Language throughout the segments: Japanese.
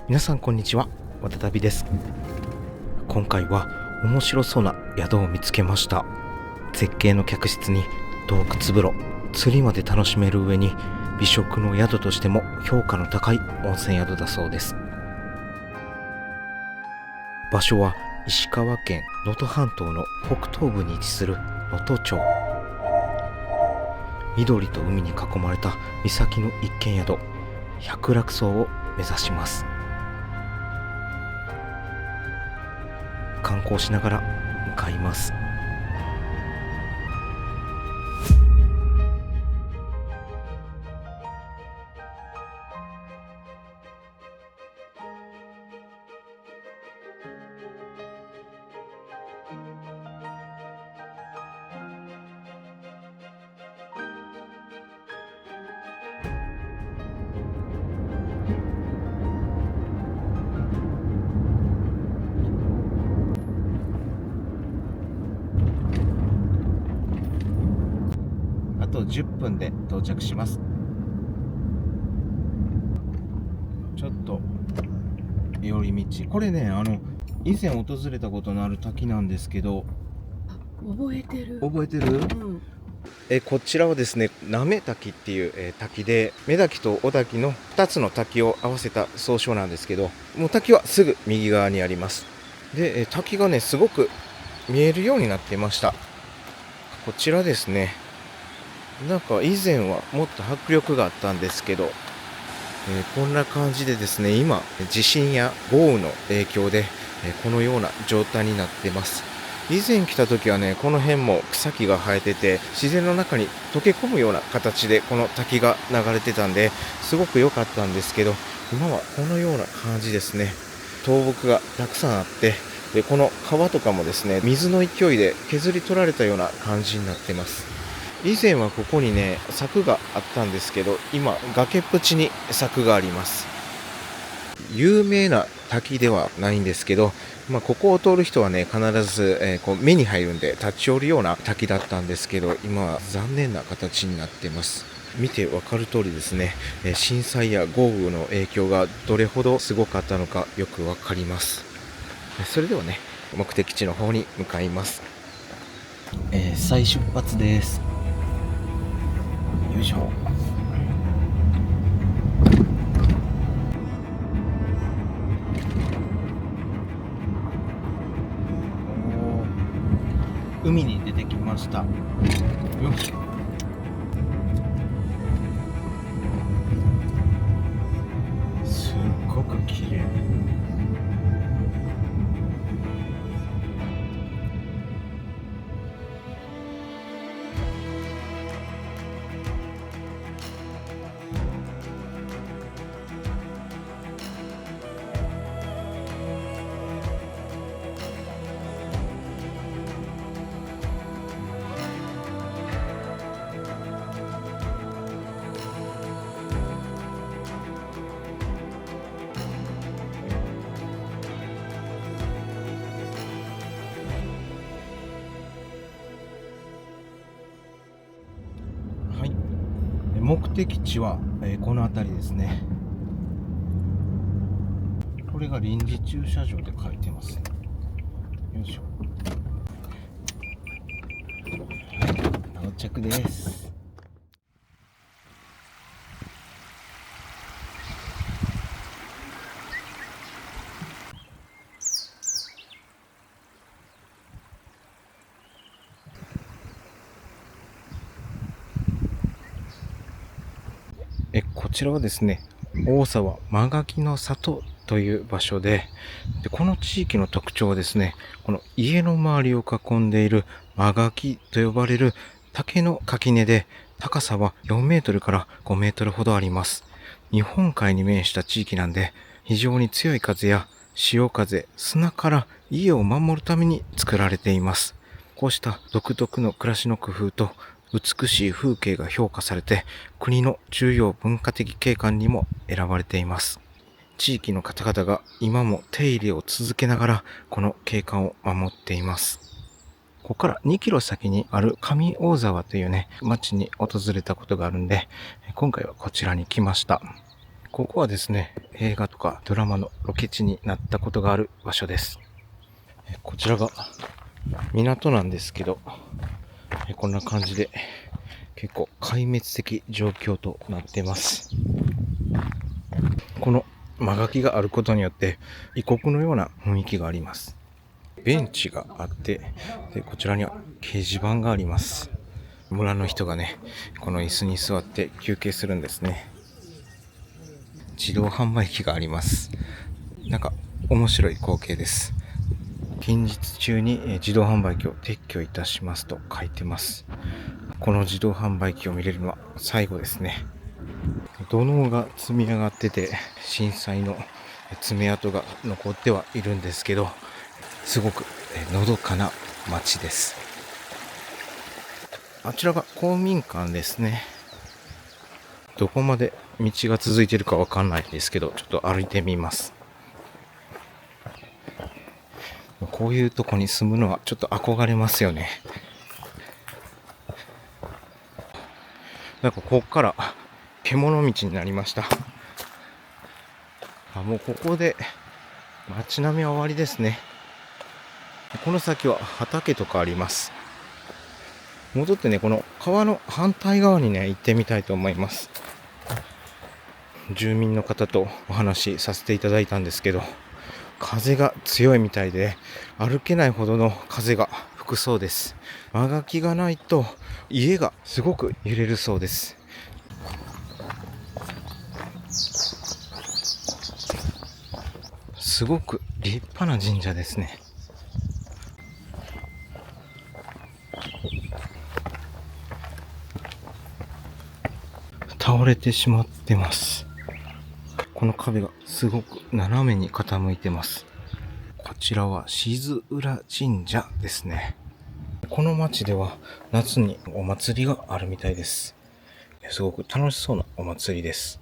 皆さんこんにちは、わたたびです。今回は面白そうな宿を見つけました。絶景の客室に洞窟風呂、釣りまで楽しめる上に美食の宿としても評価の高い温泉宿だそうです。場所は石川県能登半島の北東部に位置する能登町。緑と海に囲まれた岬の一軒宿、百楽荘を目指します。観光しながら向かいます。あと10分で到着します。ちょっと寄り道、これね、以前訪れたことのある滝なんですけど、覚えてる。覚えてる？こちらはですね、なめ滝っていう、滝で、目滝と小滝の2つの滝を合わせた総称なんですけど、もう滝はすぐ右側にあります。で、滝がね、すごく見えるようになっていました。こちらですね、なんか以前はもっと迫力があったんですけど、こんな感じでですね、今地震や豪雨の影響で、このような状態になっています。以前来た時はね、この辺も草木が生えてて、自然の中に溶け込むような形でこの滝が流れてたんで、すごく良かったんですけど、今はこのような感じですね。倒木がたくさんあって、でこの川とかもですね、水の勢いで削り取られたような感じになっています。以前はここにね、柵があったんですけど、今崖っぷちに柵があります。有名な滝ではないんですけど、ここを通る人はね、必ず、こう目に入るんで立ち寄るような滝だったんですけど、今は残念な形になっています。見てわかる通りですね、震災や豪雨の影響がどれほどすごかったのかよくわかります。それではね、目的地の方に向かいます。再出発です。よいしょ。海に出てきました。よいしょ。すっごく綺麗。はい、目的地は、この辺りですね。これが臨時駐車場で書いてます。よいしょ。はい、到着です。こちらはですね、大沢間垣の里という場所で、この地域の特徴はですね、この家の周りを囲んでいる間垣と呼ばれる竹の垣根で、高さは4メートルから5メートルほどあります。日本海に面した地域なんで、非常に強い風や潮風、砂から家を守るために作られています。こうした独特の暮らしの工夫と美しい風景が評価されて、国の重要文化的景観にも選ばれています。地域の方々が今も手入れを続けながらこの景観を守っています。ここから2キロ先にある上大沢というね、町に訪れたことがあるんで、今回はこちらに来ました。ここはですね、映画とかドラマのロケ地になったことがある場所です。こちらが港なんですけど、こんな感じで結構壊滅的状況となっています。この間垣があることによって異国のような雰囲気があります。ベンチがあって、でこちらには掲示板があります。村の人がね、この椅子に座って休憩するんですね。自動販売機があります。なんか面白い光景です。近日中に自動販売機を撤去いたしますと書いてます。この自動販売機を見れるのは最後ですね。土のうが積み上がってて、震災の爪痕が残ってはいるんですけど、すごくのどかな街です。あちらが公民館ですね。どこまで道が続いているかわかんないですけど、ちょっと歩いてみます。こういうとこに住むのはちょっと憧れますよね。なんかここから獣道になりました。もうここで街並みは終わりですね。この先は畑とかあります。戻ってね、この川の反対側にね、行ってみたいと思います。住民の方とお話しさせていただいたんですけど、風が強いみたいで、歩けないほどの風が吹くそうです。間垣がないと家がすごく揺れるそうです。すごく立派な神社ですね。倒れてしまってます。この壁がすごく斜めに傾いてます。こちらは静浦神社ですね。この町では夏にお祭りがあるみたいです。すごく楽しそうなお祭りです。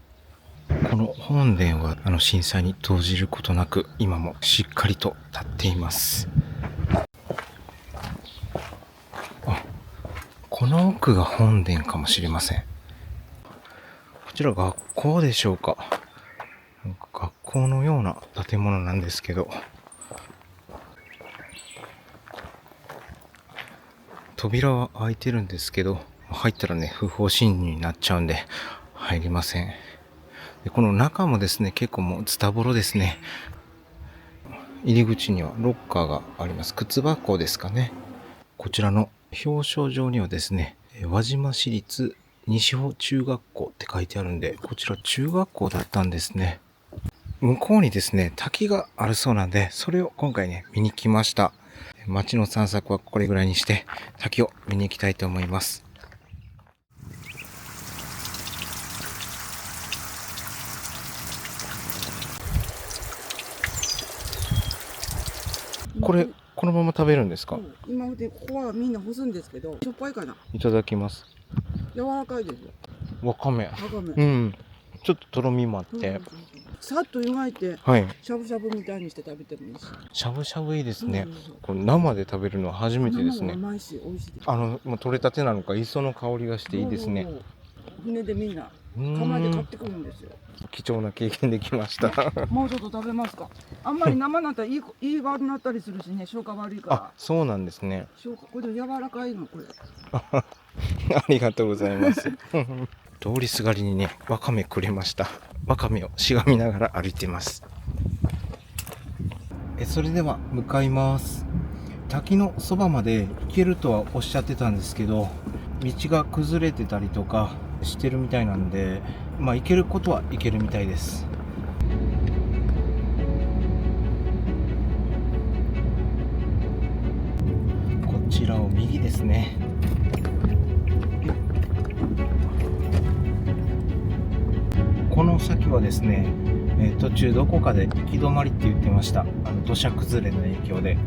この本殿は震災に投じることなく今もしっかりと立っています。この奥が本殿かもしれません。こちら学校でしょうか。学校のような建物なんですけど、扉は開いてるんですけど、入ったらね、不法侵入になっちゃうんで入りません。でこの中もですね、結構もうズタボロですね。入り口にはロッカーがあります。靴箱ですかね。こちらの表彰状にはですね、輪島市立西穂中学校って書いてあるんで、こちら中学校だったんですね。向こうにですね、滝があるそうなんで、それを今回ね、見に来ました。街の散策はこれぐらいにして、滝を見に行きたいと思います。これ、このまま食べるんですか？今までここはみんな干すんですけど、しょっぱいかな。いただきます。柔らかいですよ。わかめ。わかめ。うん。ちょっととろみもあって。さっと湯がいて、はい。しゃぶしゃぶみたいにして食べてもいいし。しゃぶしゃぶいいですね。そう。これ生で食べるのは初めてですね。甘いし、美味しいです。もう取れたてなのか、磯の香りがしていいですね。船でみんな釜で買ってくるんですよ。貴重な経験できました。もうちょっと食べますか。あんまり生なったら胃悪くなったりするしね、消化悪いから。あ、そうなんですね。これで柔らかいのこれ。ありがとうございます。通りすがりにね、わかめくれました。わかめをしがみながら歩いています。それでは向かいます。滝のそばまで行けるとはおっしゃってたんですけど、道が崩れてたりとかしてるみたいなんで、行けることは行けるみたいです。こちらを右ですね。この先はですね、途中どこかで行き止まりって言ってました。土砂崩れの影響で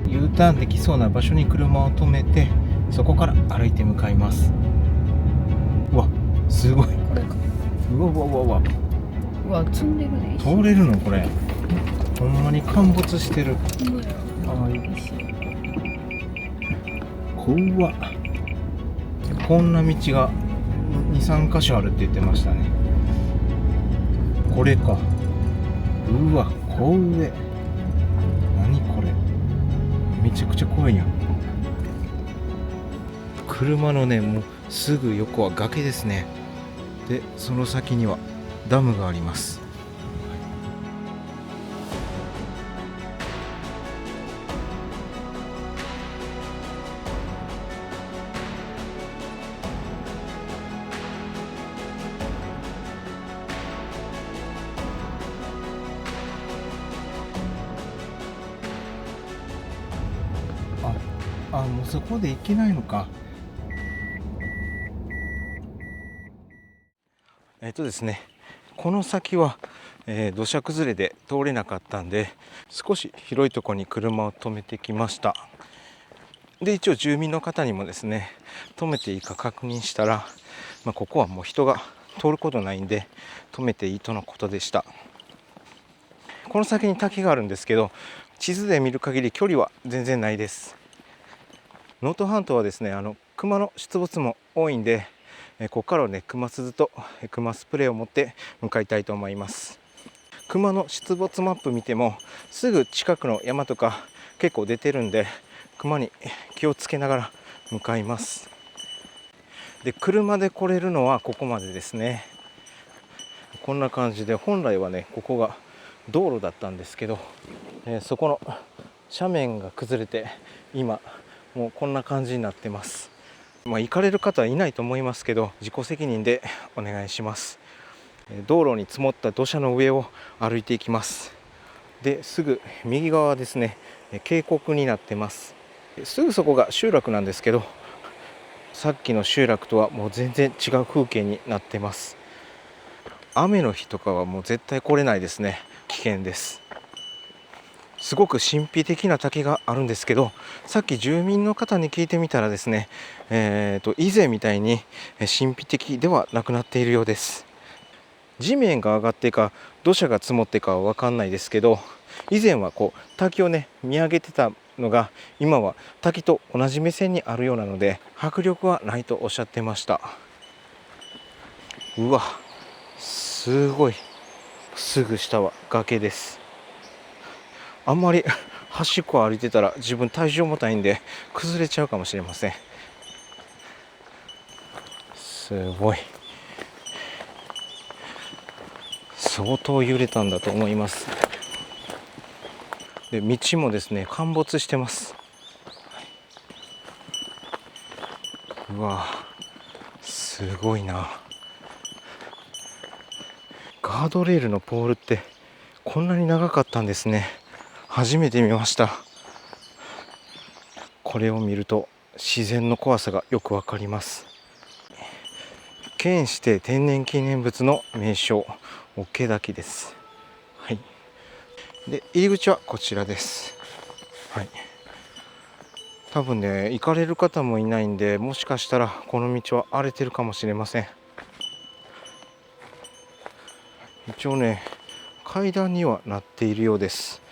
U ターンできそうな場所に車を止めて、そこから歩いて向かいます。うわ、すごい。これか。うわうわうわうわ、うわ、積んでるね。通れるのこれ。ほんまに陥没してる。ほんまや。はい、石。怖っ。こんな道が 2,3 箇所あるって言ってましたね。これか。うわ、怖え。何これ、めちゃくちゃ怖いやん。車のね、もうすぐ横は崖ですね。で、その先にはダムがあります。もうそこで行けないのか。ですね、この先は、土砂崩れで通れなかったんで、少し広いところに車を止めてきました。で、一応住民の方にもですね、止めていいか確認したら、ここはもう人が通ることないんで止めていいとのことでした。この先に滝があるんですけど、地図で見る限り距離は全然ないです。能登半島はですね、熊の出没も多いんで、ここからはね、熊鈴と熊スプレーを持って向かいたいと思います。熊の出没マップ見てもすぐ近くの山とか結構出てるんで、熊に気をつけながら向かいます。で、車で来れるのはここまでですね。こんな感じで、本来はね、ここが道路だったんですけど、そこの斜面が崩れて今もうこんな感じになってます。行かれる方はいないと思いますけど、自己責任でお願いします。道路に積もった土砂の上を歩いていきます。で、すぐ右側はですね、渓谷になってます。すぐそこが集落なんですけど、さっきの集落とはもう全然違う風景になってます。雨の日とかはもう絶対来れないですね。危険です。すごく神秘的な滝があるんですけど、さっき住民の方に聞いてみたらですね、以前みたいに神秘的ではなくなっているようです。地面が上がってか土砂が積もってかは分かんないですけど、以前はこう滝をね見上げてたのが、今は滝と同じ目線にあるようなので迫力はないとおっしゃってました。うわ、すごい。すぐ下は崖です。あんまり端っこ歩いてたら自分体重重たいんで崩れちゃうかもしれません。すごい。相当揺れたんだと思います。で、道もですね、陥没してます。うわ、すごいな。ガードレールのポールってこんなに長かったんですね。初めて見ました。これを見ると自然の怖さがよくわかります。県指定天然記念物の名勝桶滝です。はい。で、入り口はこちらです。はい。多分ね、行かれる方もいないんで、もしかしたらこの道は荒れてるかもしれません。一応ね、階段にはなっているようです。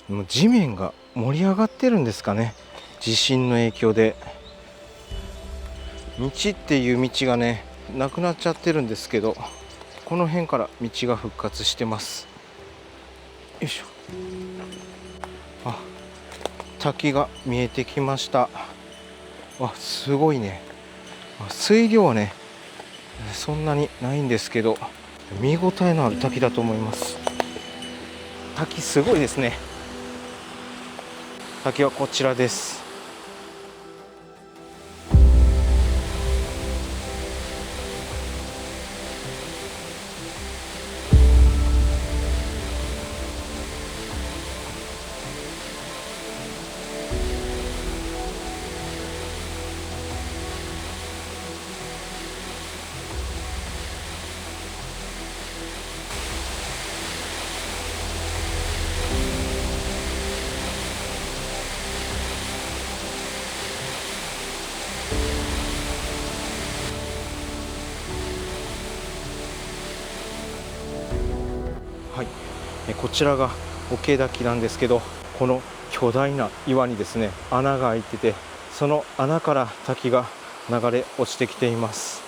もう地面が盛り上がってるんですかね、地震の影響で。道っていう道がねなくなっちゃってるんですけど、この辺から道が復活してます。よいしょ。あ、滝が見えてきました。わ、すごいね。水量はねそんなにないんですけど、見応えのある滝だと思います。滝すごいですね。滝はこちらです。はい、こちらが桶滝なんですけど、この巨大な岩にですね穴が開いてて、その穴から滝が流れ落ちてきています。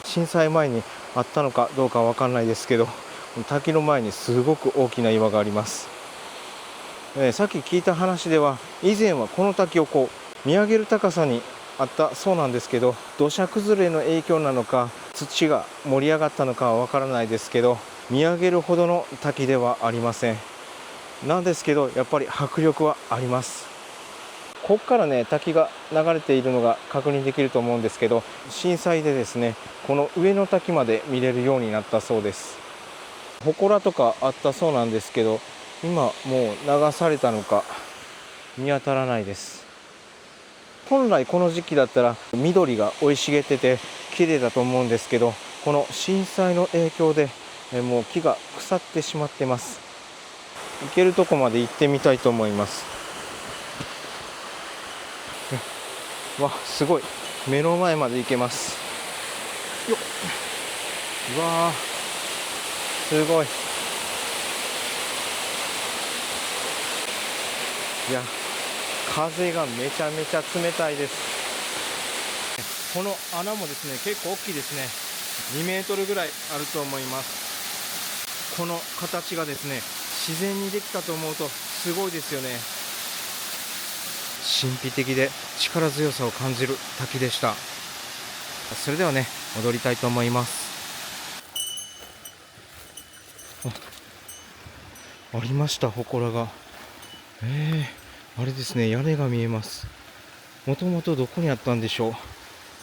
震災前にあったのかどうかわかんないですけど、滝の前にすごく大きな岩があります。さっき聞いた話では、以前はこの滝を見上げる高さにあったそうなんですけど、土砂崩れの影響なのか土が盛り上がったのかはわからないですけど、見上げるほどの滝ではありません。なんですけどやっぱり迫力はあります。ここからね滝が流れているのが確認できると思うんですけど、震災でですねこの上の滝まで見れるようになったそうです。祠とかあったそうなんですけど、今もう流されたのか見当たらないです。本来この時期だったら緑が生い茂ってて綺麗だと思うんですけど、この震災の影響でもう木が腐ってしまってます。行けるとこまで行ってみたいと思います。わ、すごい目の前まで行けます。よっ、うわー、すごい。いや、風がめちゃめちゃ冷たいです。この穴もですね結構大きいですね。2メートルぐらいあると思います。この形がですね自然にできたと思うとすごいですよね。神秘的で力強さを感じる滝でした。それではね戻りたいと思います。ありました、祠が。あれですね、屋根が見えます。もともとどこにあったんでしょう。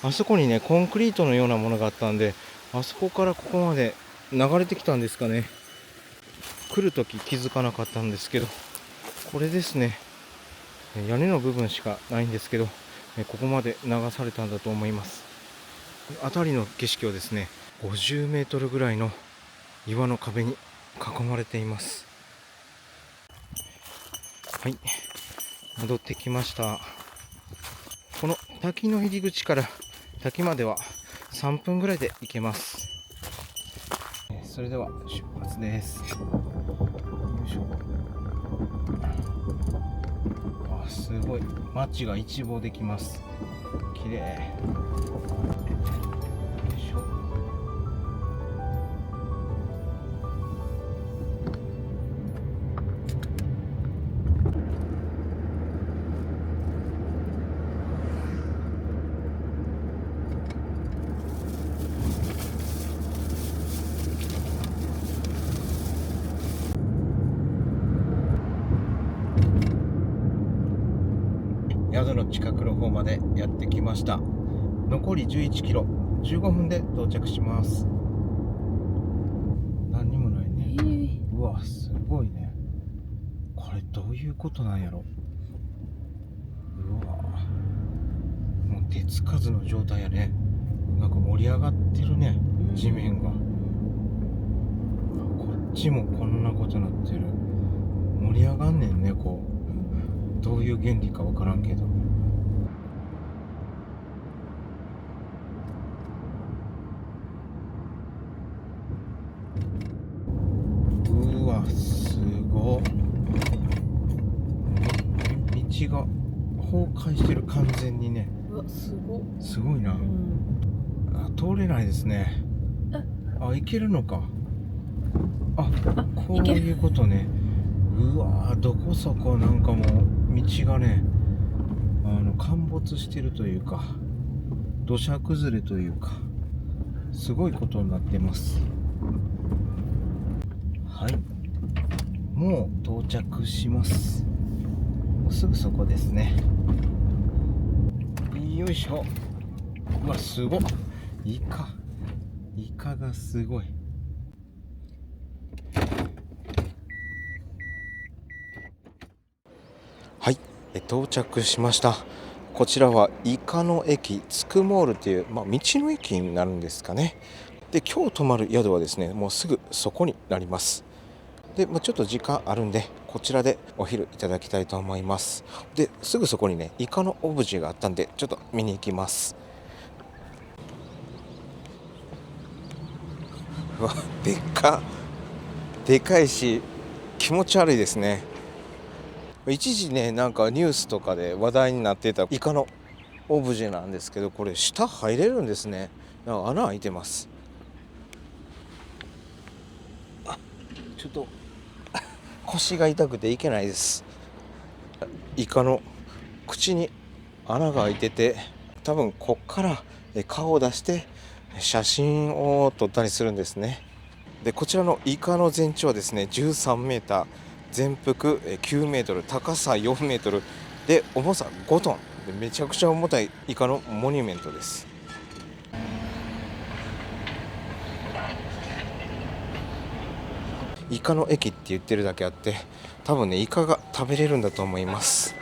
あそこにねコンクリートのようなものがあったんで、あそこからここまで流れてきたんですかね。来るとき気づかなかったんですけど、これですね、屋根の部分しかないんですけど、ここまで流されたんだと思います。辺りの景色をですね50メートルぐらいの岩の壁に囲まれています。はい、戻ってきました。この滝の入り口から滝までは3分ぐらいで行けます。それでは出発です。よいしょ。あ、すごい街が一望できます。綺麗。よいしょ。宿の近くの方までやってきました。残り11キロ、15分で到着します。何にもないね。うわ、すごいね。これどういうことなんやろ。うわ、もう手つかずの状態やね。なんか盛り上がってるね、地面が。こっちもこんなことなってる。盛り上がんねんね、こう。どういう原理かわからんけど。うわ、すごっ。道が崩壊してる、完全にね。うわ、すごっ。すごいな。あ、通れないですね。あ、行けるのか。あ、こういうことね。うわー、どこそこなんかもう道がね陥没してるというか、土砂崩れというか、すごいことになってます。はい、もう到着します。もうすぐそこですね。よいしょ。うわ、すごっ。イカがすごい。はい、到着しました。こちらはイカの駅つくモールという、道の駅になるんですかね。で、今日泊まる宿はですね、もうすぐそこになります。で、ちょっと時間あるんで、こちらでお昼いただきたいと思います。で、すぐそこにね、イカのオブジェがあったんで、ちょっと見に行きます。うわ、でかいし、気持ち悪いですね。一時ね、なんかニュースとかで話題になってたイカのオブジェなんですけど、これ下入れるんですね。なんか穴開いてます。ちょっと腰が痛くていけないです。イカの口に穴が開いてて、多分こっから顔を出して写真を撮ったりするんですね。で、こちらのイカの全長はですね、13メーター、全幅9メートル、高さ4メートルで、重さ5トンで、めちゃくちゃ重たいイカのモニュメントです。イカの駅って言ってるだけあって、多分ね、イカが食べれるんだと思います。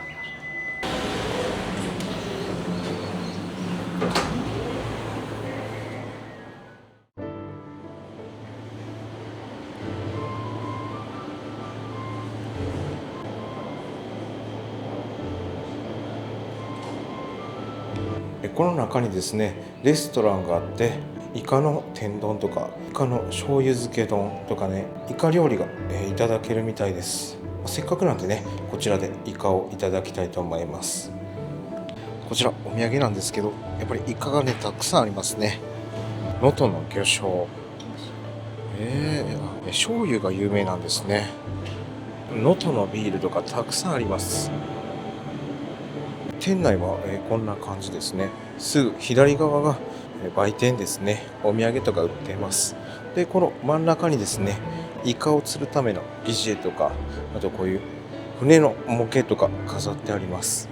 この中にですね、レストランがあって、イカの天丼とかイカの醤油漬け丼とかね、イカ料理が、いただけるみたいです。せっかくなんでね、こちらでイカをいただきたいと思います。こちらお土産なんですけど、やっぱりイカがね、たくさんありますね。能登の魚醤、醤油が有名なんですね。能登のビールとかたくさんあります。店内は、こんな感じですね。すぐ左側が売店ですね。お土産とか売っています。で、この真ん中にですね、イカを釣るための疑似餌とか、あとこういう船の模型とか飾ってあります。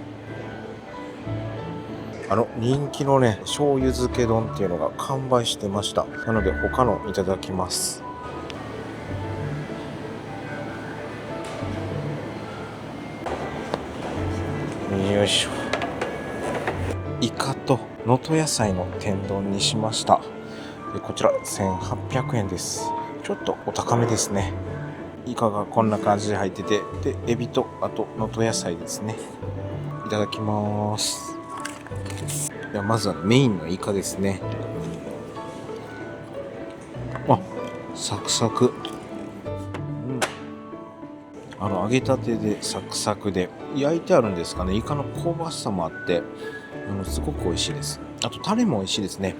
人気のね、醤油漬け丼っていうのが完売してました。なので他のいただきます。よいしょ。イカと能登野菜の天丼にしました。で、こちら1800円です。ちょっとお高めですね。イカがこんな感じで入ってて、で、エビとあと能登野菜ですね。いただきます。ではまずはメインのイカですね。サクサク。揚げたてでサクサクで、焼いてあるんですかね。イカの香ばしさもあって、すごく美味しいです。あとタレも美味しいですね。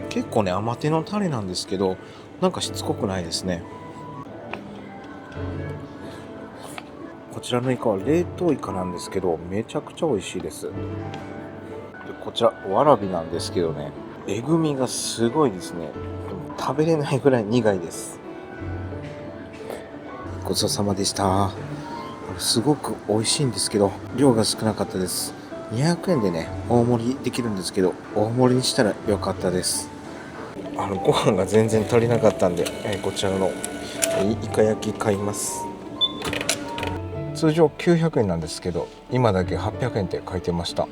結構ね、甘手のタレなんですけど、なんかしつこくないですね。こちらのイカは冷凍イカなんですけど、めちゃくちゃ美味しいです。で、こちらわらびなんですけどね、えぐみがすごいですね。でも食べれないぐらい苦いです。ごちそうさまでした。すごく美味しいんですけど、量が少なかったです。200円でね、大盛りできるんですけど、大盛りにしたら良かったです。ご飯が全然足りなかったんで、こちらのイカ焼き買います。通常900円なんですけど、今だけ800円って書いてました。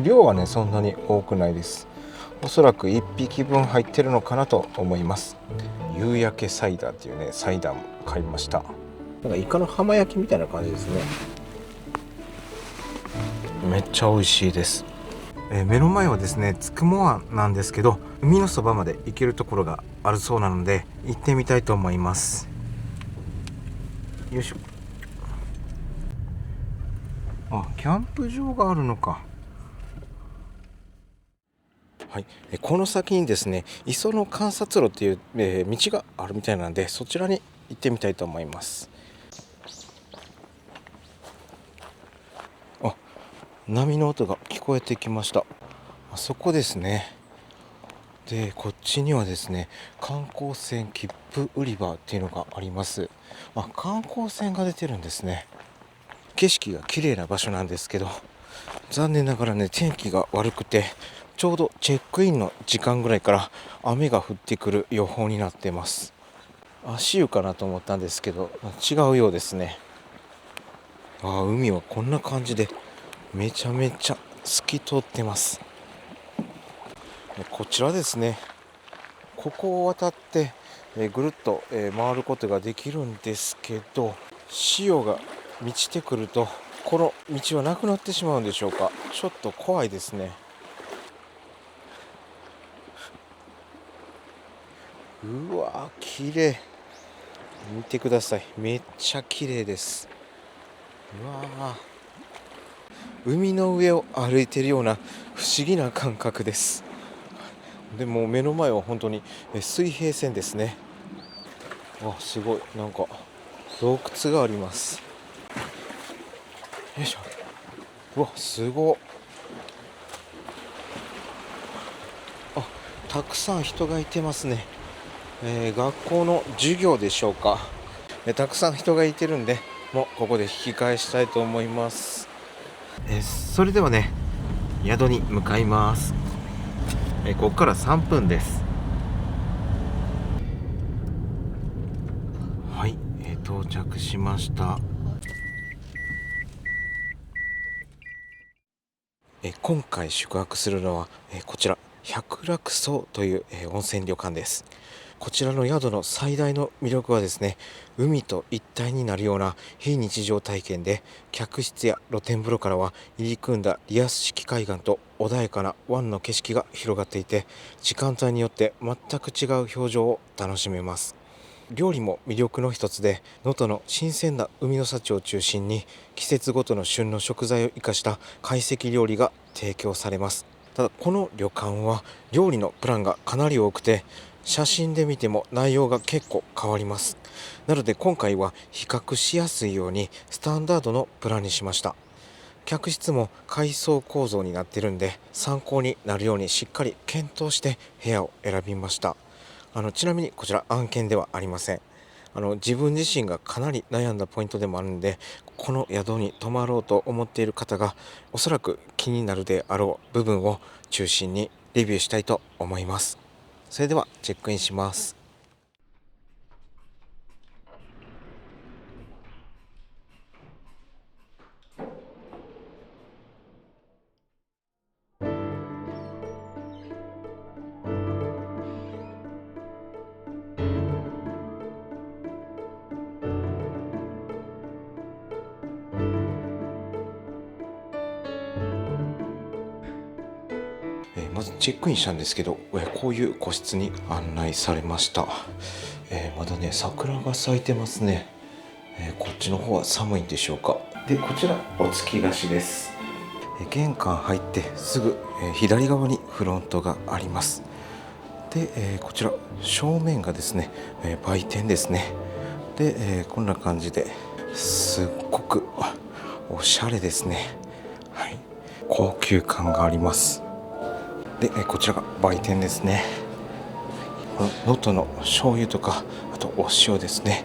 量はね、そんなに多くないです。おそらく1匹分入ってるのかなと思います。夕焼けサイダーっていうね、サイダーも買いました。なんかイカの浜焼きみたいな感じですね。めっちゃ美味しいです。目の前はですね、つくも湾なんですけど、海のそばまで行けるところがあるそうなので、行ってみたいと思います。よいしょ。キャンプ場があるのか。はい、この先にですね、磯の観察路っていう、道があるみたいなので、そちらに行ってみたいと思います。波の音が聞こえてきました。あそこですね。でこっちにはですね、観光船切符売り場っていうのがあります。観光船が出てるんですね。景色が綺麗な場所なんですけど、残念ながらね、天気が悪くて、ちょうどチェックインの時間ぐらいから雨が降ってくる予報になってます。足湯かなと思ったんですけど、違うようですね。海はこんな感じでめちゃめちゃ透き通ってます。こちらですね、ここを渡ってぐるっと回ることができるんですけど、潮が満ちてくるとこの道はなくなってしまうんでしょうか。ちょっと怖いですね。うわー、綺麗。見てください、めっちゃ綺麗です。うわー、海の上を歩いているような不思議な感覚です。でも目の前は本当に水平線ですね。すごい、なんか洞窟があります。よいしょ。うわ、すごっ。たくさん人がいてますね。学校の授業でしょうか。たくさん人がいてるんで、もうここで引き返したいと思います。それではね、宿に向かいます。ここから3分です。はい、到着しました。今回宿泊するのは、こちら百楽荘という、温泉旅館です。こちらの宿の最大の魅力はですね、海と一体になるような非日常体験で、客室や露天風呂からは入り組んだリアス式海岸と穏やかな湾の景色が広がっていて、時間帯によって全く違う表情を楽しめます。料理も魅力の一つで、能登の新鮮な海の幸を中心に季節ごとの旬の食材を生かした懐石料理が提供されます。ただこの旅館は料理のプランがかなり多くて、写真で見ても内容が結構変わります。なので今回は比較しやすいようにスタンダードのプランにしました。客室も階層構造になっているんで、参考になるようにしっかり検討して部屋を選びました。ちなみにこちら案件ではありません。自分自身がかなり悩んだポイントでもあるので、この宿に泊まろうと思っている方がおそらく気になるであろう部分を中心にレビューしたいと思います。それではチェックインします。まずチェックインしたんですけど、こういう個室に案内されました。まだね、桜が咲いてますね。こっちの方は寒いんでしょうか。で、こちらお付き菓子です。玄関入ってすぐ、左側にフロントがあります。で、こちら正面がですね、売店ですね。で、こんな感じですっごくおしゃれですね。はい、高級感があります。で、こちらが売店ですね。能登の醤油とか、あとお塩ですね。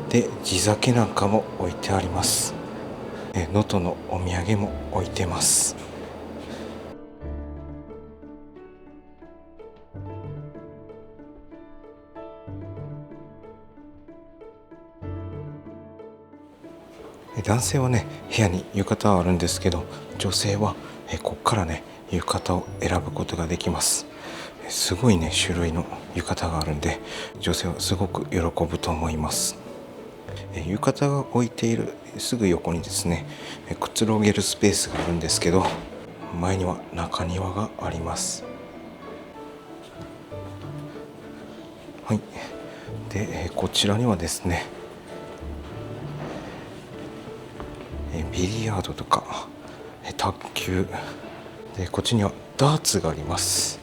で、地酒なんかも置いてあります。能登のお土産も置いてます。男性はね、部屋に浴衣はあるんですけど、女性はここからね、浴衣を選ぶことができます。すごいね、種類の浴衣があるんで、女性はすごく喜ぶと思います。浴衣が置いているすぐ横にですね、くつろげるスペースがあるんですけど、前には中庭があります。はい。で、こちらにはですね、ビリヤードとか卓球で、こっちにはダーツがあります。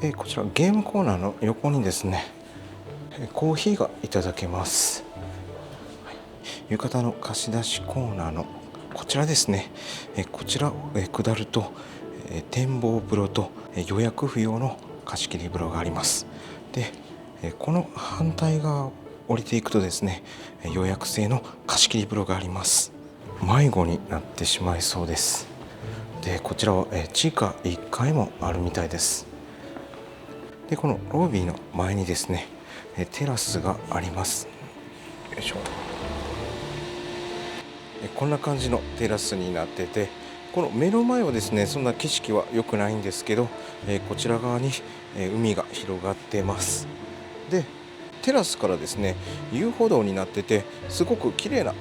で、こちらゲームコーナーの横にですね、コーヒーがいただけます。はい、浴衣の貸し出しコーナーのこちらですね、こちらを下ると展望風呂と予約不要の貸し切り風呂があります。でこの反対側を降りていくとですね、予約制の貸し切り風呂があります。迷子になってしまいそうです。でこちらは地下1階もあるみたいです。でこのロビーの前にですねテラスがあります。よいしょ。こんな感じのテラスになってて、この目の前はですねそんな景色は良くないんですけど、こちら側に海が広がってます。でテラスからですね遊歩道になってて、すごく綺麗な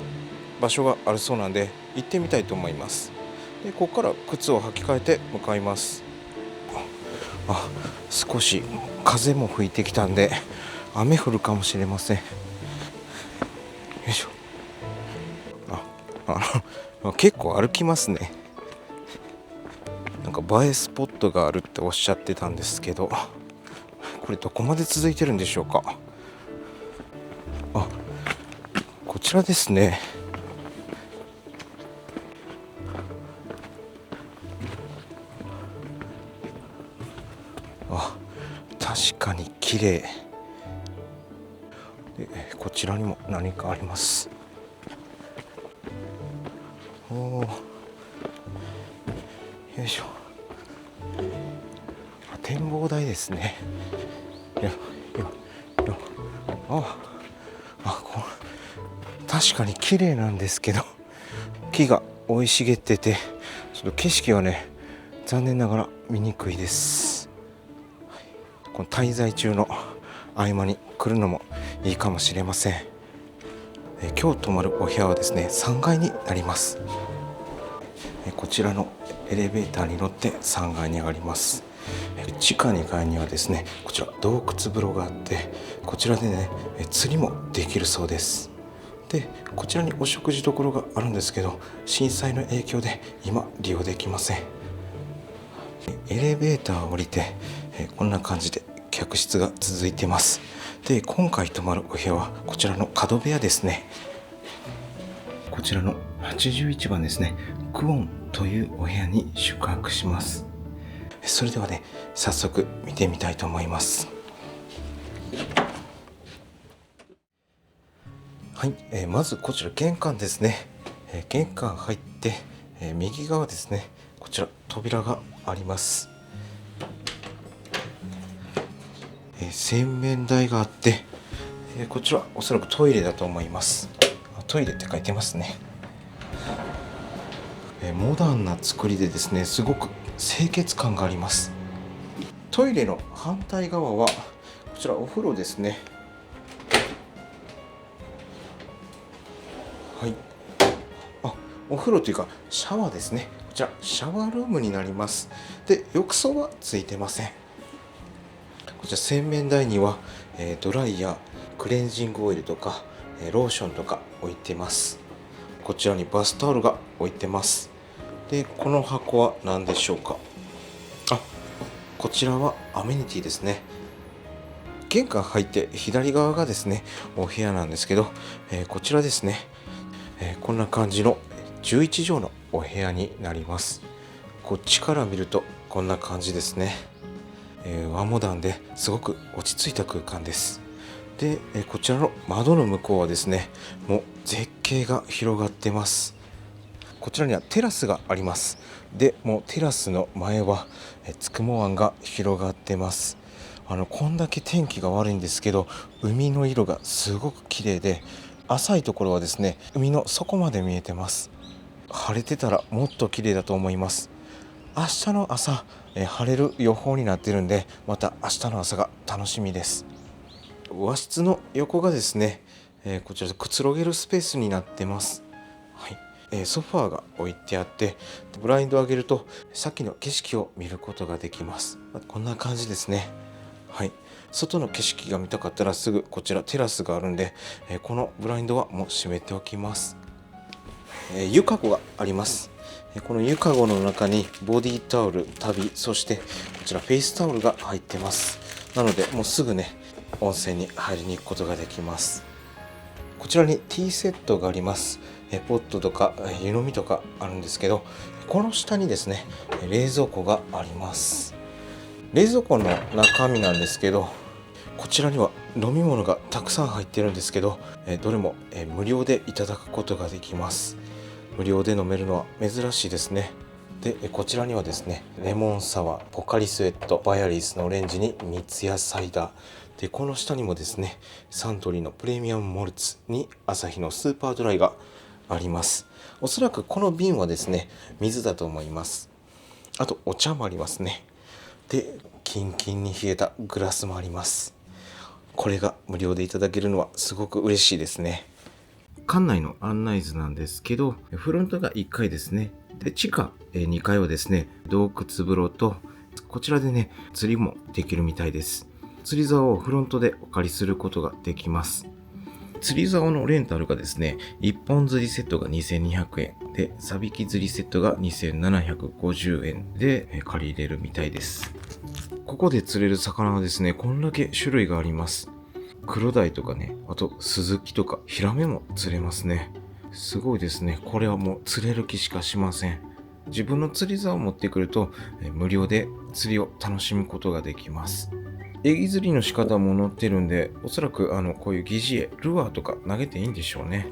場所があるそうなんで行ってみたいと思います。でここから靴を履き替えて向かいます。少し風も吹いてきたんで雨降るかもしれません。よいしょ。結構歩きますね。なんか映えスポットがあるっておっしゃってたんですけど、これどこまで続いてるんでしょうか。こちらですね。確かに綺麗で、こちらにも何かあります。よいしょ。展望台ですね。確かに綺麗なんですけど、木が生い茂ってて、ちょっと景色はね残念ながら見にくいです。この滞在中の合間に来るのもいいかもしれません。今日泊まるお部屋はですね3階になります。こちらのエレベーターに乗って3階に上がります。地下2階にはですねこちら洞窟風呂があって、こちらでね釣りもできるそうです。でこちらにお食事処があるんですけど、震災の影響で今利用できません。エレベーターを降りてこんな感じで客室が続いてます。で今回泊まるお部屋はこちらの角部屋ですね。こちらの81番ですね、クオンというお部屋に宿泊します。それではね早速見てみたいと思います。はい、まずこちら玄関ですね。玄関入って、右側ですね、こちら扉があります。洗面台があって、こちらおそらくトイレだと思います。トイレって書いてますね。モダンな作りでですねすごく清潔感があります。トイレの反対側はこちらお風呂ですね。はい、お風呂というかシャワーですね。こちらシャワールームになります。で浴槽はついてません。こちら洗面台には、ドライヤー、クレンジングオイルとか、ローションとか置いてます。こちらにバスタオルが置いてます。でこの箱は何でしょうか。こちらはアメニティですね。玄関入って左側がですねお部屋なんですけど、こちらですね、こんな感じの11畳のお部屋になります。こっちから見るとこんな感じですね。和モダンですごく落ち着いた空間です。でこちらの窓の向こうはですねもう絶景が広がってます。こちらにはテラスがあります。でもうテラスの前はつくも湾が広がってます。こんだけ天気が悪いんですけど、海の色がすごく綺麗で、浅いところはですね海の底まで見えてます。晴れてたらもっと綺麗だと思います。明日の朝晴れる予報になっているんで、また明日の朝が楽しみです。和室の横がですね、こちらくつろげるスペースになってます。はい、ソファーが置いてあって、ブラインドを上げると先の景色を見ることができます。こんな感じですね。はい、外の景色が見たかったらすぐこちらテラスがあるんで、このブラインドはもう閉めておきます。床籠があります。この床籠の中にボディタオル、旅、そしてこちらフェイスタオルが入ってます。なのでもうすぐね温泉に入りに行くことができます。こちらにティーセットがあります。ポットとか湯飲みとかあるんですけど、この下にですね冷蔵庫があります。冷蔵庫の中身なんですけど、こちらには飲み物がたくさん入ってるんですけど、どれも無料でいただくことができます。無料で飲めるのは珍しいですね。でこちらにはですね、レモンサワー、ポカリスエット、バヤリースのオレンジに三ツ矢サイダーで、この下にもですね、サントリーのプレミアムモルツにアサヒのスーパードライがあります。おそらくこの瓶はですね、水だと思います。あとお茶もありますね。でキンキンに冷えたグラスもあります。これが無料でいただけるのはすごく嬉しいですね。館内の案内図なんですけど、フロントが1階ですね。で地下2階はですね、洞窟風呂と、こちらでね釣りもできるみたいです。釣り竿をフロントでお借りすることができます。釣り竿のレンタルがですね、1本釣りセットが2200円で、サビキ釣りセットが2750円で借りれるみたいです。ここで釣れる魚はですね、こんだけ種類があります。黒鯛とかね、あとスズキとかヒラメも釣れますね。すごいですね。これはもう釣れる気しかしません。自分の釣り竿を持ってくると無料で釣りを楽しむことができます。エギ釣りの仕方も載ってるんで、おそらくこういう疑似餌、ルアーとか投げていいんでしょうね。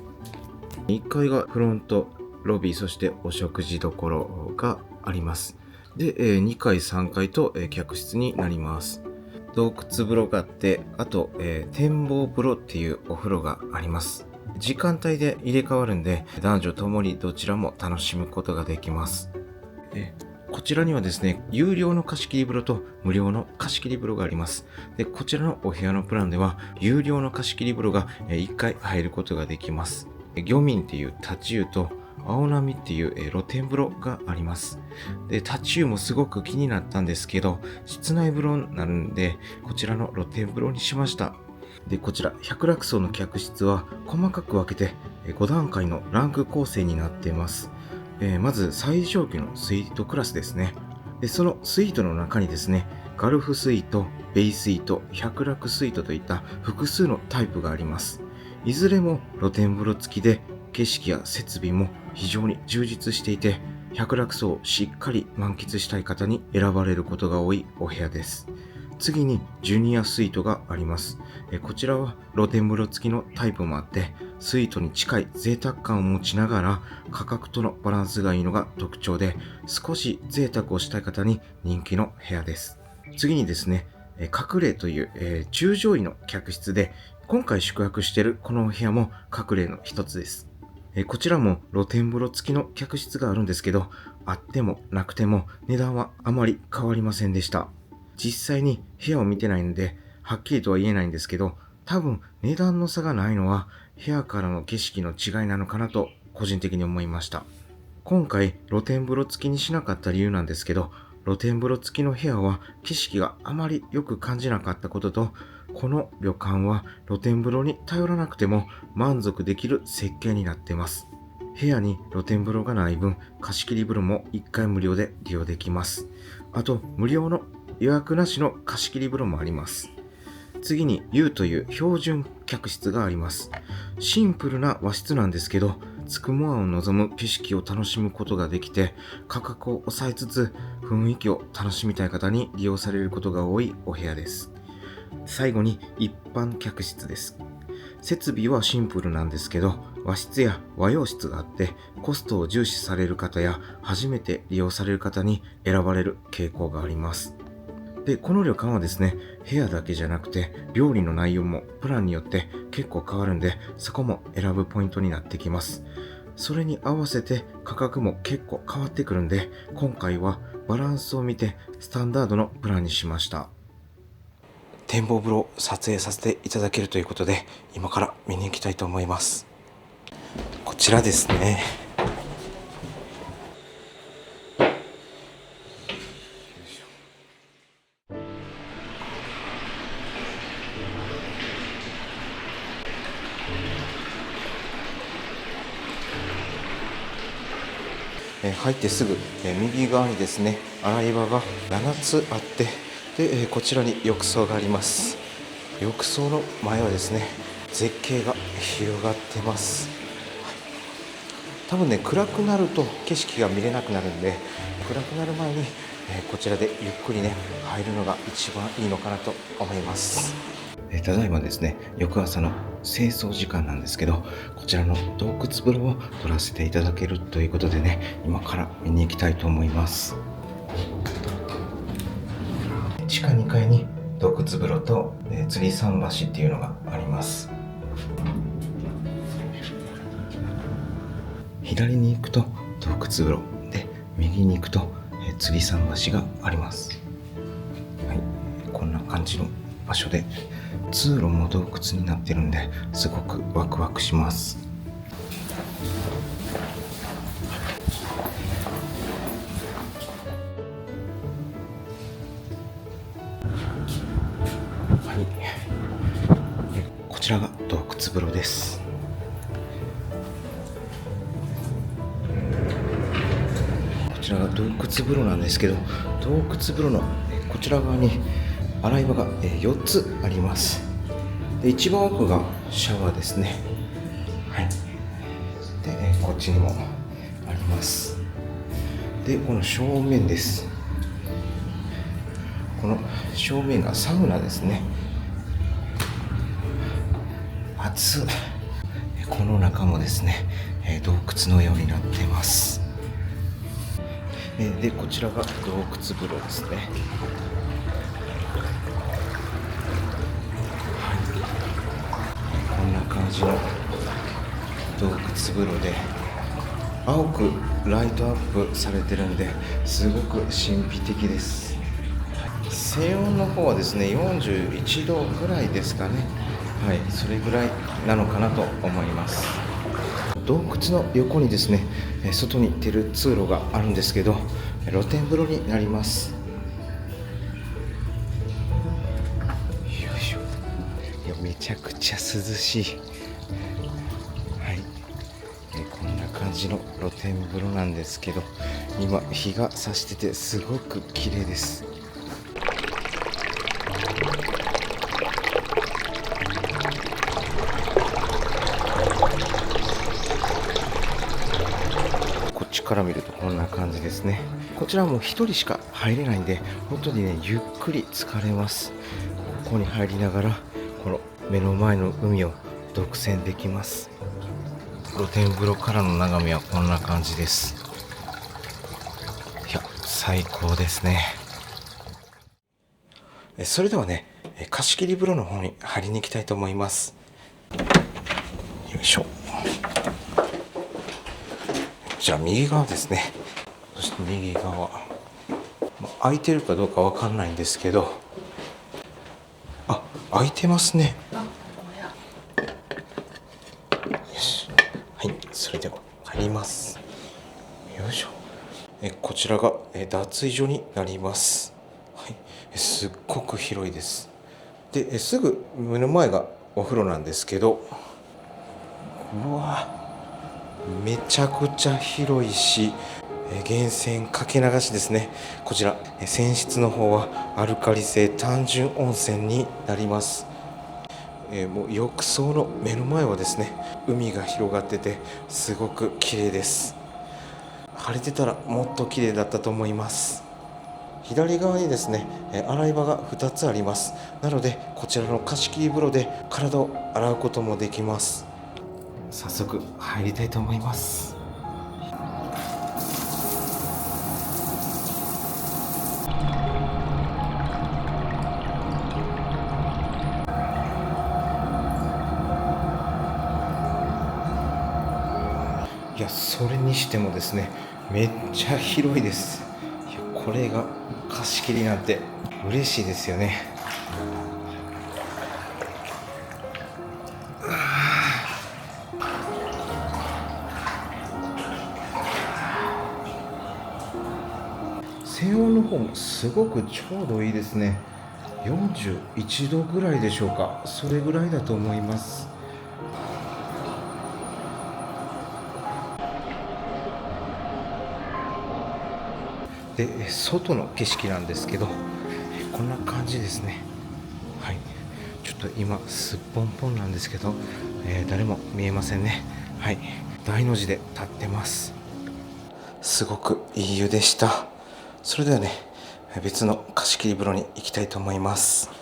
1階がフロント、ロビー、そしてお食事どころがあります。で、2階、3階と客室になります。洞窟風呂があって、あと、展望風呂っていうお風呂があります。時間帯で入れ替わるんで、男女ともにどちらも楽しむことができます。こちらにはですね、有料の貸し切り風呂と無料の貸し切り風呂があります。で、こちらのお部屋のプランでは、有料の貸し切り風呂が1回入ることができます。漁民っていうタチウと青波っていう露天風呂があります。で、タチウもすごく気になったんですけど、室内風呂になるんで、こちらの露天風呂にしました。で、こちら百楽荘の客室は細かく分けて5段階のランク構成になっています。まず最上級のスイートクラスですね。で、そのスイートの中にですね、ガルフスイート、ベイスイート、百楽スイートといった複数のタイプがあります。いずれも露天風呂付きで、景色や設備も非常に充実していて、百楽荘をしっかり満喫したい方に選ばれることが多いお部屋です。次にジュニアスイートがあります。こちらは露天風呂付きのタイプもあって、スイートに近い贅沢感を持ちながら価格とのバランスがいいのが特徴で、少し贅沢をしたい方に人気の部屋です。次にですね、隠れという、中上位の客室で、今回宿泊しているこのお部屋も隠れの一つです。こちらも露天風呂付きの客室があるんですけど、あってもなくても値段はあまり変わりませんでした。実際に部屋を見てないのではっきりとは言えないんですけど、多分値段の差がないのは部屋からの景色の違いなのかなと個人的に思いました。今回露天風呂付きにしなかった理由なんですけど、露天風呂付きの部屋は景色があまりよく感じなかったことと、この旅館は露天風呂に頼らなくても満足できる設計になっています。部屋に露天風呂がない分、貸し切り風呂も1回無料で利用できます。あと無料の予約なしの貸し切り風呂もあります。次に U という標準客室があります。シンプルな和室なんですけど、つくも湾を望む景色を楽しむことができて、価格を抑えつつ雰囲気を楽しみたい方に利用されることが多いお部屋です。最後に一般客室です。設備はシンプルなんですけど、和室や和洋室があって、コストを重視される方や初めて利用される方に選ばれる傾向があります。で、この旅館はですね、部屋だけじゃなくて料理の内容もプランによって結構変わるんで、そこも選ぶポイントになってきます。それに合わせて価格も結構変わってくるんで、今回はバランスを見てスタンダードのプランにしました。展望風呂を撮影させていただけるということで、今から見に行きたいと思います。こちらですね。入ってすぐ右側にですね、洗い場が7つあって、でこちらに浴槽があります。浴槽の前はですね、絶景が広がってます。多分ね、暗くなると景色が見れなくなるんで、暗くなる前にこちらでゆっくりね入るのが一番いいのかなと思います。ただいまですね、翌朝の清掃時間なんですけど、こちらの洞窟風呂を撮らせていただけるということでね、今から見に行きたいと思います。地下2階に洞窟風呂と吊り桟橋っていうのがあります。左に行くと洞窟風呂で、右に行くと吊り桟橋があります。はい、こんな感じの場所で、通路も洞窟になってるんで、すごくワクワクします。はい、こちらが洞窟風呂です。こちらが洞窟風呂なんですけど、洞窟風呂のこちら側に洗い場が4つあります。で、一番奥がシャワーですね。はい。で、こっちにもあります。で、この正面です。この正面がサウナですね。暑い。この中もですね、洞窟のようになっています。で、こちらが洞窟風呂ですね。こんな感じの洞窟風呂で、青くライトアップされてるんで、すごく神秘的です。静音の方はですね、41度ぐらいですかね。はい、それぐらいなのかなと思います。洞窟の横にですね、外に出る通路があるんですけど、露天風呂になります。よいしょ。いや、めちゃくちゃ涼しい。はい、こんな感じの露天風呂なんですけど、今日が差しててすごく綺麗です。こっちから見るとこんな感じですね。こちらはもう1人しか入れないんで、本当にね、ゆっくり疲れます。ここに入りながら、この目の前の海を独占できます。露天風呂からの眺めはこんな感じです。いや、最高ですね。それではね、貸し切り風呂の方に入りに行きたいと思います。よいしょ。じゃあ右側ですね。そして右側、空いてるかどうかわかんないんですけど、あ、空いてますね。よし、はい、それでは入ります。よいしょ。こちらが脱衣所になります。はい、すっごく広いです。で、すぐ目の前がお風呂なんですけど、うわ、めちゃくちゃ広いし、源泉かけ流しですね。こちら泉質の方はアルカリ性単純温泉になります。もう浴槽の目の前はですね、海が広がっててすごく綺麗です。晴れてたらもっと綺麗だったと思います。左側にですね、洗い場が2つあります。なのでこちらの貸し切り風呂で体を洗うこともできます。早速入りたいと思います。いや、それにしてもですね、めっちゃ広いです。いや、これが貸し切りなんて嬉しいですよね。静音の方もすごくちょうどいいですね。41度ぐらいでしょうか。それぐらいだと思います。で、外の景色なんですけど、こんな感じですね。はい、ちょっと今すっぽんぽんなんですけど、誰も見えませんね。はい、大の字で立ってます。すごくいい湯でした。それではね、別の貸し切り風呂に行きたいと思います。よ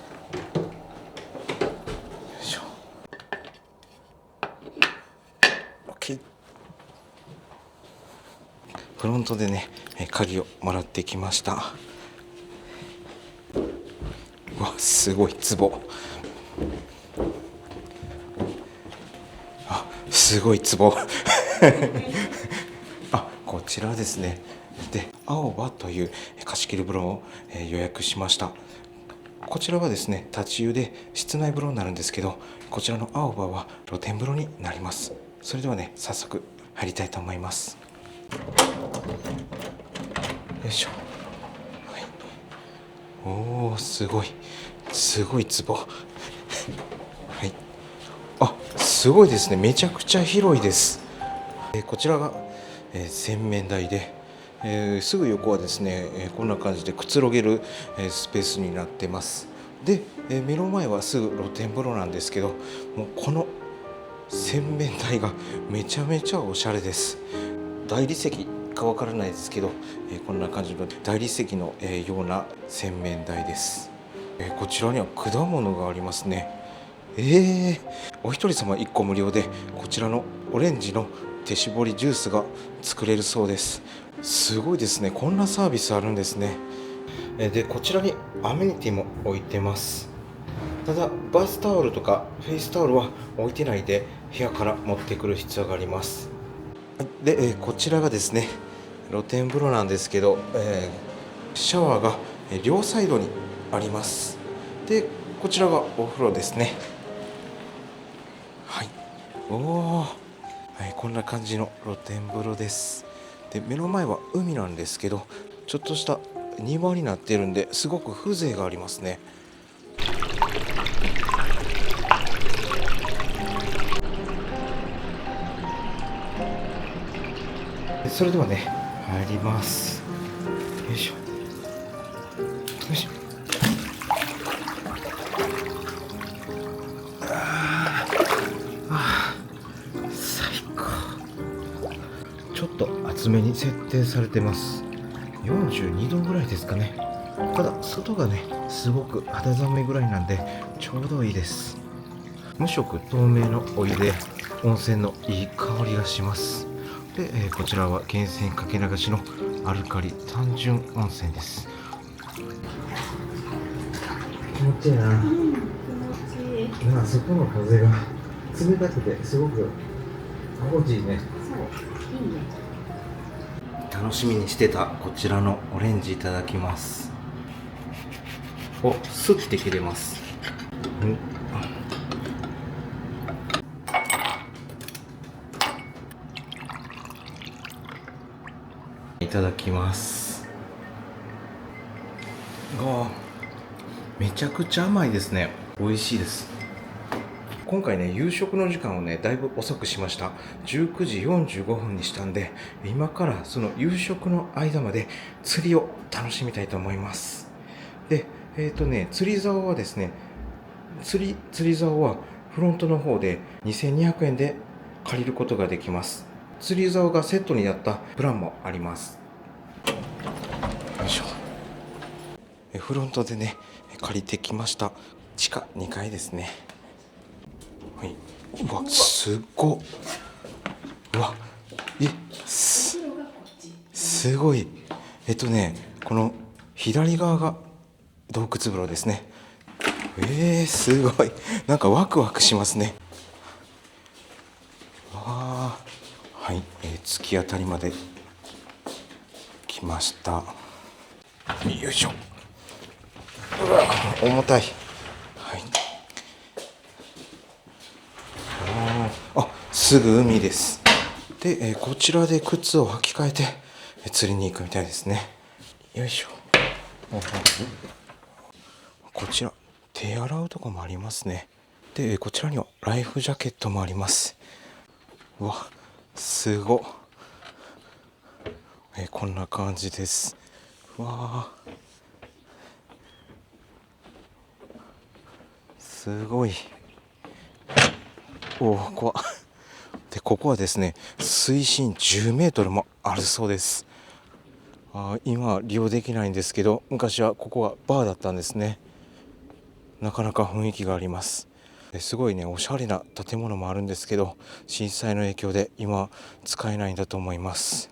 いしょ。 OK。 フロントでね鍵をもらってきました。うわ、すごい壺。あ、すごい壺。あ、こちらですね。で、青葉という貸し切り風呂を予約しました。こちらはですね、立ち湯で室内風呂になるんですけど、こちらの青葉は露天風呂になります。それではね、早速入りたいと思います。よいしょ。はい、おー、すごい壺。はい。あ、すごいですね。めちゃくちゃ広いです。こちらが、洗面台で、すぐ横はですね、こんな感じでくつろげる、スペースになってます。で、目の前はすぐ露天風呂なんですけど、もうこの洗面台がめちゃめちゃおしゃれです。大理石かわからないですけど、こんな感じの大理石の、ような洗面台です。こちらには果物がありますね。お一人様1個無料で、こちらのオレンジの手絞りジュースが作れるそうです。すごいですね。こんなサービスあるんですね。で、こちらにアメニティも置いてます。ただバスタオルとかフェイスタオルは置いてないで、部屋から持ってくる必要があります。で、こちらがですね、露天風呂なんですけど、シャワーが両サイドにあります。で、こちらがお風呂ですね。はい。はい、こんな感じの露天風呂です。で、目の前は海なんですけど、ちょっとした庭になっているんで、すごく風情がありますね。それではね、入ります。よいしょ。よいしょ。最高。ちょっと厚めに設定されてます。42度ぐらいですかね。ただ外がね、すごく肌寒いぐらいなんでちょうどいいです。無色透明のお湯で温泉のいい香りがします。で、こちらは源泉かけ流しのアルカリ単純温泉です。気持ちいいな。あそこの風が冷たくてすごく心地いいね。そういいね。楽しみにしてたこちらのオレンジいただきます。お、スッて切れます。いただきます。めちゃくちゃ甘いですね。美味しいです。今回ね、夕食の時間をね、だいぶ遅くしました。19時45分にしたんで、今からその夕食の間まで釣りを楽しみたいと思います。で、釣り竿はですね、釣り竿はフロントの方で2200円で借りることができます。釣り竿がセットになったプランもあります。よいしょ。フロントでね、借りてきました。地下2階ですね。はい。うわ、すごっ。うわ、すごい。この左側が洞窟風呂ですね。すごい。なんかワクワクしますね。はい、突き当たりまで来ました。よいしょ。うわ、重たい。はい。すぐ海です。で、こちらで靴を履き替えて釣りに行くみたいですね。よいしょ。こちら手洗うとこもありますね。で、こちらにはライフジャケットもあります。うわ、すごっ。こんな感じです。わー、すごい。怖っ。で、ここはですね、水深10メートルもあるそうです。今は利用できないんですけど、昔はここはバーだったんですね。なかなか雰囲気があります。すごいね、おしゃれな建物もあるんですけど、震災の影響で今使えないんだと思います。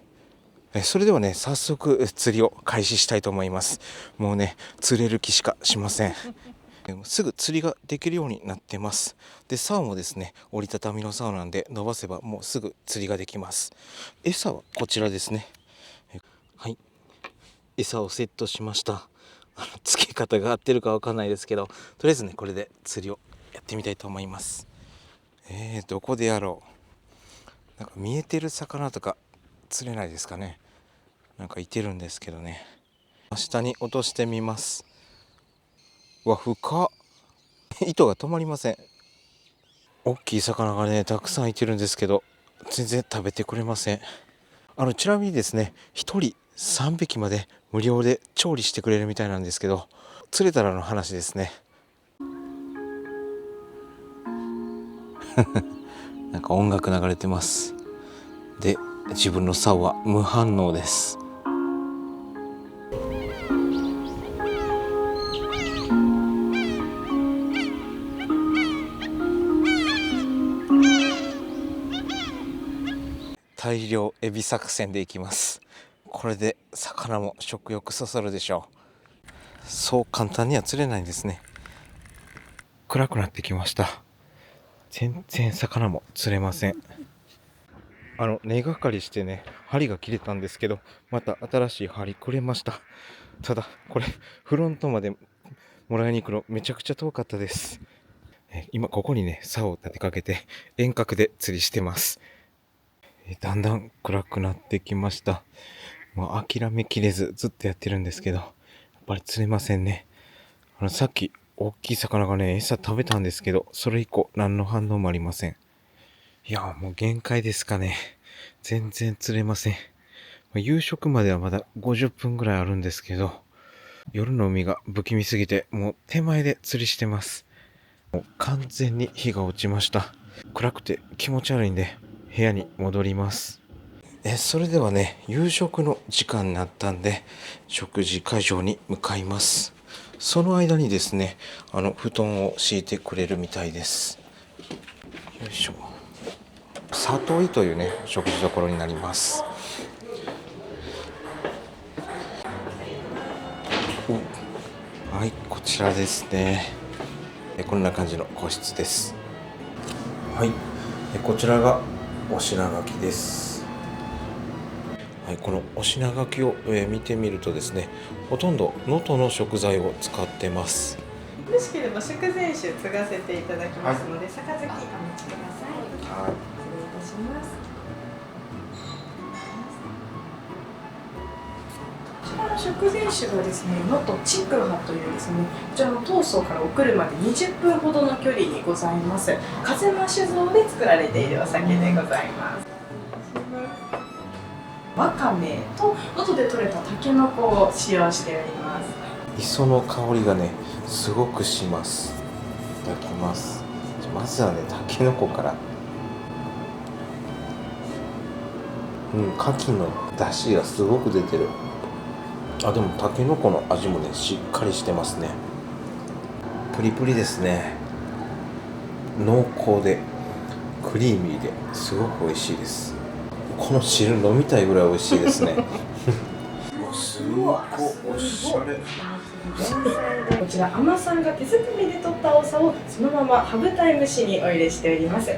それではね、早速釣りを開始したいと思います。もうね、釣れる気しかしません。すぐ釣りができるようになってます。で、竿もですね、折りたたみの竿なんで伸ばせばもうすぐ釣りができます。餌はこちらですね。はい、餌をセットしました。付け方が合ってるかわかんないですけど、とりあえずね、これで釣りをやってみたいと思います。どこでやろう。なんか見えてる魚とか釣れないですかね。なんかいてるんですけどね。下に落としてみます。うわ、深っ。糸が止まりません。大きい魚がね、たくさんいてるんですけど、全然食べてくれません。ちなみにですね、1人3匹まで無料で調理してくれるみたいなんですけど、釣れたらの話ですね。なんか音楽流れてます。で、自分の竿は無反応です。大量エビ作戦でいきます。これで魚も食欲そそるでしょう。そう簡単には釣れないんですね。暗くなってきました。全然魚も釣れません。根がかりしてね、針が切れたんですけど、また新しい針くれました。ただこれフロントまでもらいに行くのめちゃくちゃ遠かったです。今ここにね、竿を立てかけて遠隔で釣りしてます。だんだん暗くなってきました。もう諦めきれずずっとやってるんですけど、やっぱり釣れませんね。さっき大きい魚がね、餌食べたんですけど、それ以降何の反応もありません。いや、もう限界ですかね。全然釣れません。夕食まではまだ50分ぐらいあるんですけど、夜の海が不気味すぎて、もう手前で釣りしてます。もう完全に日が落ちました。暗くて気持ち悪いんで、部屋に戻ります。それではね、夕食の時間になったんで、食事会場に向かいます。その間にですね、布団を敷いてくれるみたいです。よいしょ。里井というね、食事処になります。はい、こちらですね。こんな感じの個室です。はい、こちらがお品書きです。はい、このお品書きを、見てみるとですね、ほとんど能登の食材を使ってます。よろしければ食前酒継がせていただきますので、杯お持ちください。はい、失礼いたします。こちらの食前酒がですね、能登ちくはというですね、こちらの東総からお車で20分ほどの距離にございます。風間酒造で作られているお酒でございます。わかめと能登で採れたタケノコを使用しております。磯の香りがね、すごくします。いただきます。まずはね、タケノコから。牡蠣の出汁がすごく出てる。でもタケノコの味もね、しっかりしてますね。プリプリですね。濃厚でクリーミーですごく美味しいです。この汁飲みたいぐらい美味しいですね。すごくおしゃれ。こちら海女さんが手作りで取ったおさをそのまま羽二重蒸しにお入れしております。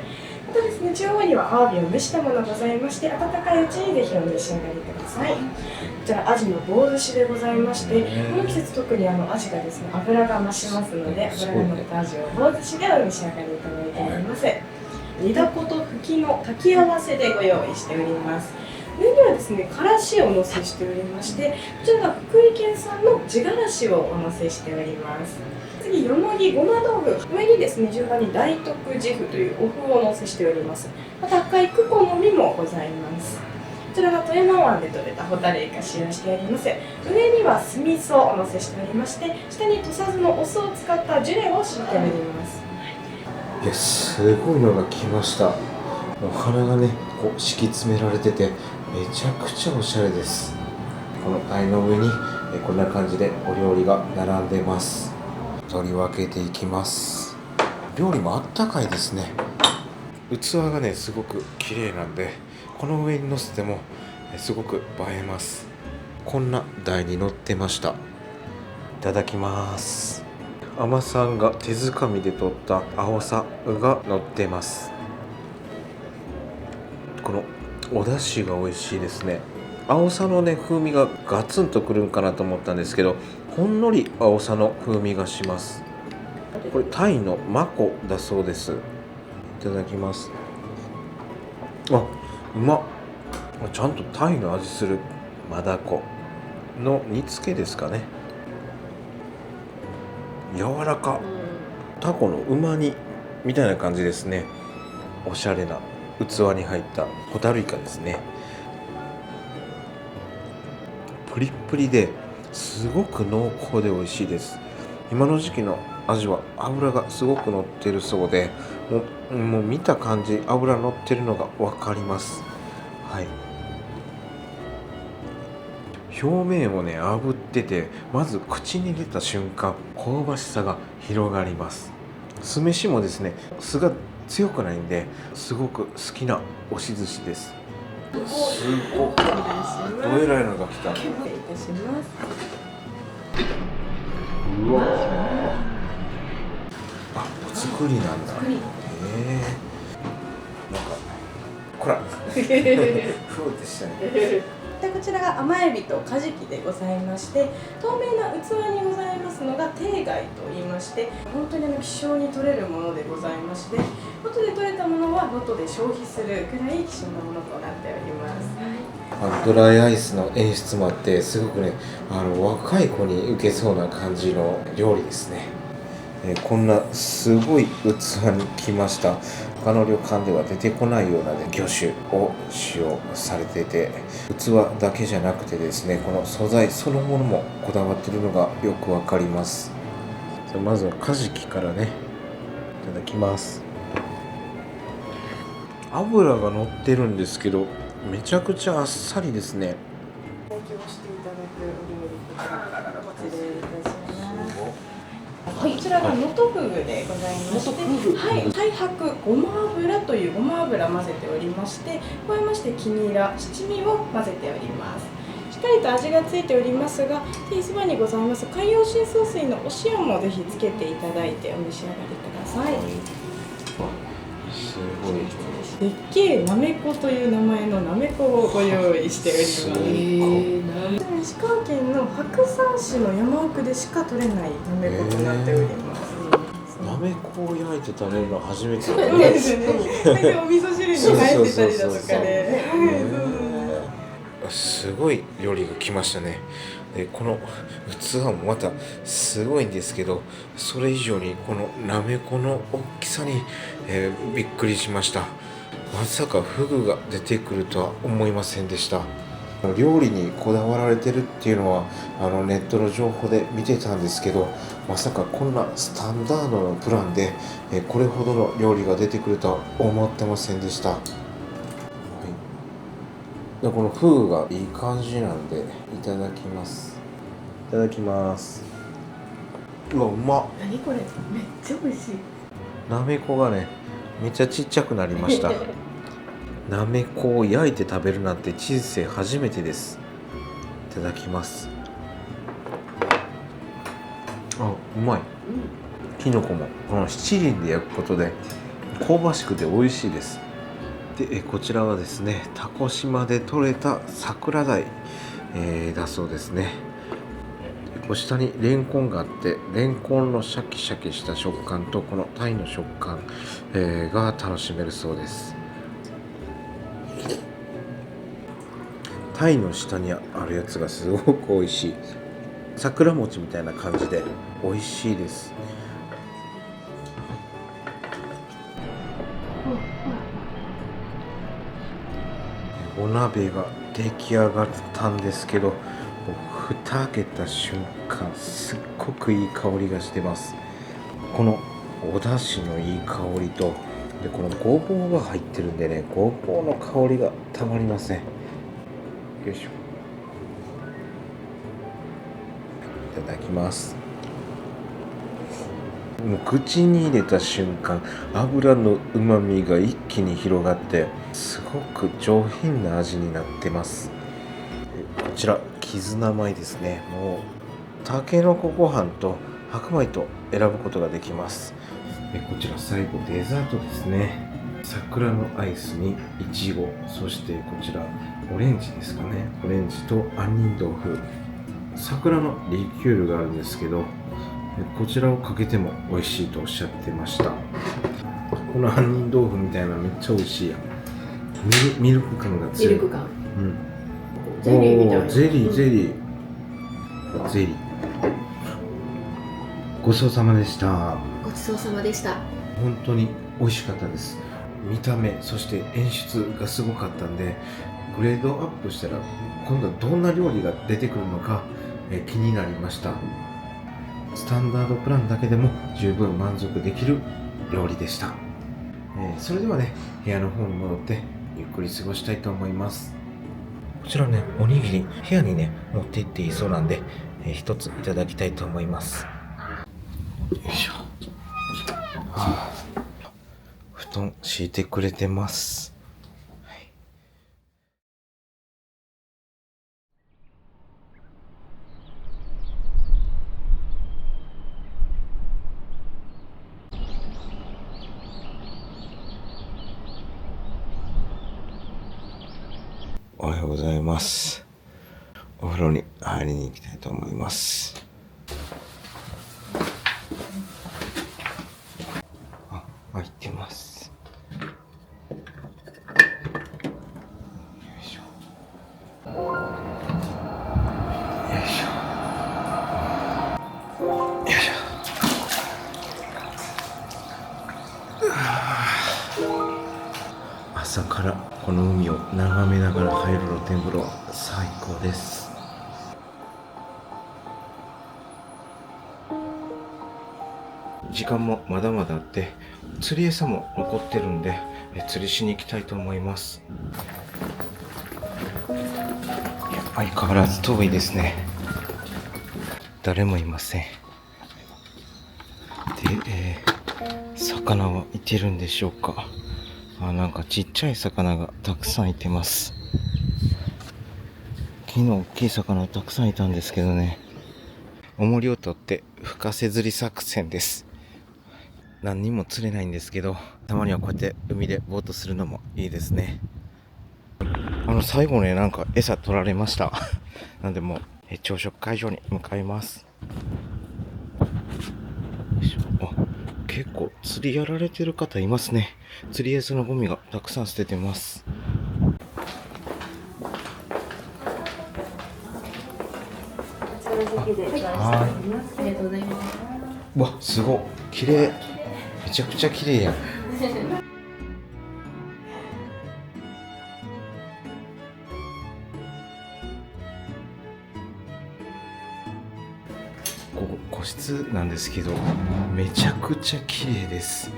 またですね、中央にはアワビを蒸したものがございまして、温かいうちにぜひお召し上がりください。こちらアジの棒寿司でございまして、この季節特にアジがですね、脂が増しますので、脂が乗ったアジを棒寿司でお召し上がりいただいております。煮だことふきの炊き合わせでご用意しております。上にはですね、からしをお乗せしておりまして、こちらが福井県産の地がらしをお乗せしております。次、よもぎごま豆腐、上にですね、順番に大徳寺府というお麩をお乗せしております。また赤いクコの実もございます。こちらが富山湾で採れたホタルイカ使用しております。上には酢味噌をお乗せしておりまして、下に土佐酢のお酢を使ったジュレを敷いております。いや、すごいのが来ました。お花がね、こう敷き詰められてて、めちゃくちゃおしゃれです。この台の上にこんな感じでお料理が並んでます。取り分けていきます。料理もあったかいですね。器がねすごく綺麗なんで、この上に乗せてもすごく映えます。こんな台に乗ってました。いただきます。海女さんが手づかみで取った青さが乗ってます。このお出汁が美味しいですね。青さのね風味がガツンとくるんかなと思ったんですけど、ほんのり青さの風味がします。これタイのマコだそうです。いただきます。あ、うまっ。ちゃんとタイの味するマダコの煮付けですかね。柔らか、タコのうま煮みたいな感じですね。おしゃれな器に入ったホタルイカですね。プリップリですごく濃厚で美味しいです。今の時期のアジは脂がすごく乗ってるそうで、もう見た感じ脂乗ってるのが分かります。はい、表面をね炙ってて、まず口に入れた瞬間香ばしさが広がります。酢飯もですね酢が強くないんですごく好きな押し寿司です。すごくどえらいのが来た。失礼いたします。うわあ、お作りなんだ。なんかこらふうでしたね。でこちらが甘エビとカジキでございまして、透明な器にございますのがテイガイと言いまして、本当に希少に取れるものでございまして、能登で取れたものは能登で消費するくらい希少なものとなっております。ドライアイスの演出もあって、すごくね若い子に受けそうな感じの料理ですね。こんなすごい器に来ました。他の旅館では出てこないような、ね、魚種を使用されていて、器だけじゃなくてですね、この素材そのものもこだわっているのがよくわかります。まずはカジキからね、いただきます。油が乗ってるんですけど、めちゃくちゃあっさりですね。提供していただくお料理、こちら失礼いたします。こちらが能登フグでございまして、はい、太白ごま油というごま油混ぜておりまして、加えまして黄ニラ、七味を混ぜております。しっかりと味がついておりますが、テイスバにございます海洋深層水のお塩もぜひつけていただいてお召し上がりください。すごい。でっけえなめこという名前のなめこをご用意しております。石川県の白山市の山奥でしか取れないなめことなっております。なめこを焼いて食べるの初めてそうですね。お味噌汁に入ってたりだとかで。すごい料理が来ましたね。でこの器もまたすごいんですけど、それ以上にこのなめこの大きさに、びっくりしました。まさかフグが出てくるとは思いませんでした。料理にこだわられてるっていうのはネットの情報で見てたんですけど、まさかこんなスタンダードのプランでこれほどの料理が出てくるとは思ってませんでした。でこのフグがいい感じなんでいただきます。いただきます。うわ、うまっ。何これ、めっちゃ美味しい。なめこがねめっちゃちっちゃくなりました。なめこを焼いて食べるなんて人生初めてです。いただきます。あ、うまい。きのこもこの七輪で焼くことで香ばしくて美味しいです。でこちらはですね、タコ島で採れた桜鯛、だそうですね。下にレンコンがあって、レンコンのシャキシャキした食感とこの鯛の食感、が楽しめるそうです。鯛の下にあるやつがすごく美味しい。桜餅みたいな感じで美味しいです。お鍋が出来上がったんですけど、蓋開けた瞬間すっごくいい香りがしてます。このお出汁のいい香りとでこのごぼうが入ってるんでね、ごぼうの香りがたまりません。よいしょ。ただきます。もう口に入れた瞬間、油のうまみが一気に広がってすごく上品な味になってます。こちら絆米ですね。もうたけのこご飯と白米と選ぶことができます。こちら最後デザートですね。桜のアイスにいちご、そしてこちらオレンジですかね。オレンジと杏仁豆腐、桜のリキュールがあるんですけど、こちらをかけても美味しいとおっしゃってました。この杏仁豆腐みたいなめっちゃ美味しいやん。ミルク感が強い。ミルク感。うん。ゼリーみたいな。ゼリー。ごちそうさまでした。ごちそうさまでした。本当に美味しかったです。見た目、そして演出がすごかったんで、グレードアップしたら今度はどんな料理が出てくるのか、気になりました。スタンダードプランだけでも十分満足できる料理でした。それではね、部屋の方に戻ってゆっくり過ごしたいと思います。こちらね、おにぎり部屋にね持って行っていいそうなんで、一ついただきたいと思います。よいしょ。布団敷いてくれてます。おはようございます。お風呂に入りに行きたいと思います。開いてます。よいしょ。よいしょ。よいしょ。朝からこの海を眺めながら入る露天風呂、最高です。時間もまだまだあって、釣り餌も残ってるんで、釣りしに行きたいと思います。相変わらず遠いですね。誰もいません。で、魚はいてるんでしょうか。なんかちっちゃい魚がたくさんいてます。昨日大きい魚たくさんいたんですけどね、重りを取って深瀬釣り作戦です。何にも釣れないんですけど、たまにはこうやって海でボートするのもいいですね。最後ね、なんか餌取られましたなんでもう朝食会場に向かいます。結構釣りやられてる方いますね。釣り餌のゴミがたくさん捨ててます。ありがとうございます。うわ、すごい綺麗。めちゃくちゃ綺麗やん。ここ個室なんですけど、めちゃくちゃ綺麗です。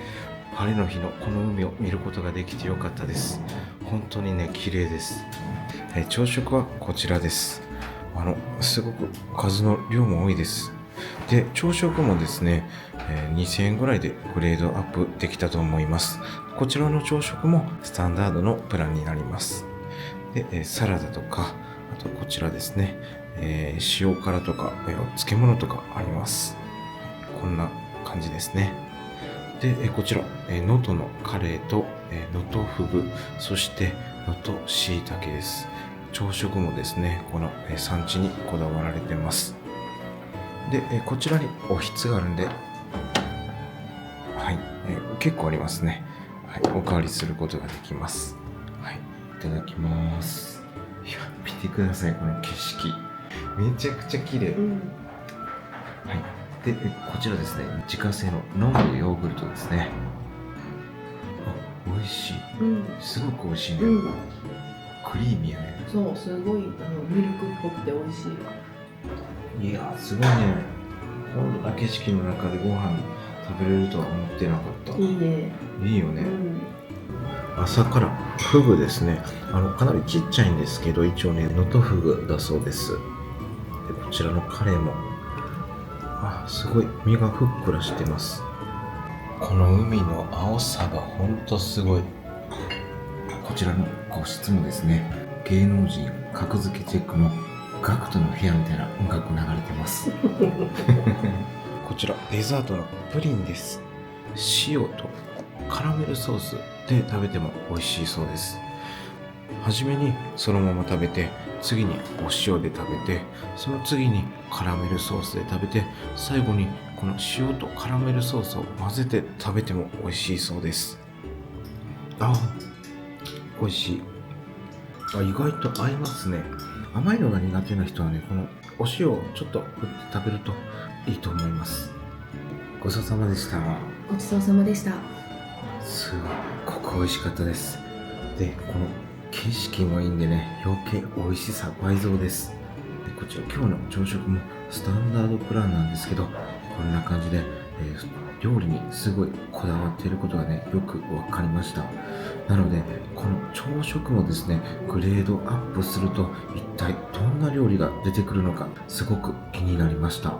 晴れの日のこの海を見ることができてよかったです。本当にね、綺麗です。朝食はこちらです。すごく数の量も多いです。で、朝食もですね、2000円ぐらいでグレードアップできたと思います。こちらの朝食もスタンダードのプランになります。で、サラダとか、あとこちらですね、塩辛とか、漬物とかあります。こんな感じですね。で、こちら、能登のカレーと、能登フグ、そして能登しいたけです。朝食もですね、この産地にこだわられてます。で、こちらにおひつがあるんで、はい、結構ありますね。はい、おかわりすることができます。はい、いただきます。いや、見てください、この景色。めちゃくちゃ綺麗。はい。で、こちらですね、自家製の飲むヨーグルトですね。美味しい。すごく美味しいね。クリーミーやね。そう、すごいミルクっぽくて美味しい。いや、すごいね。こんな景色の中でご飯食べれるとは思ってなかった。いいね。いいよね。朝からフグですね。かなりちっちゃいんですけど、一応ね、能登フグだそうです。で、こちらのカレーもすごい身がふっくらしてます。この海の青さがほんとすごい。こちらの個室もですね、芸能人格付けチェックのガクトの部屋みたいな音楽流れてますこちらデザートのプリンです。塩とカラメルソースで食べても美味しいそうです。はじめにそのまま食べて、次にお塩で食べて、その次にカラメルソースで食べて、最後にこの塩とカラメルソースを混ぜて食べても美味しいそうです。美味しい。意外と合いますね。甘いのが苦手な人はね、このお塩をちょっと振って食べるといいと思います。ごちそうさまでした。ごちそうさまでした。すごく美味しかったです。で、この景色もいいんでね、余計美味しさ倍増です。でこちら今日の朝食もスタンダードプランなんですけど、こんな感じで、料理にすごいこだわっていることがね、よくわかりました。なので、この朝食もですね、グレードアップすると一体どんな料理が出てくるのか、すごく気になりました。は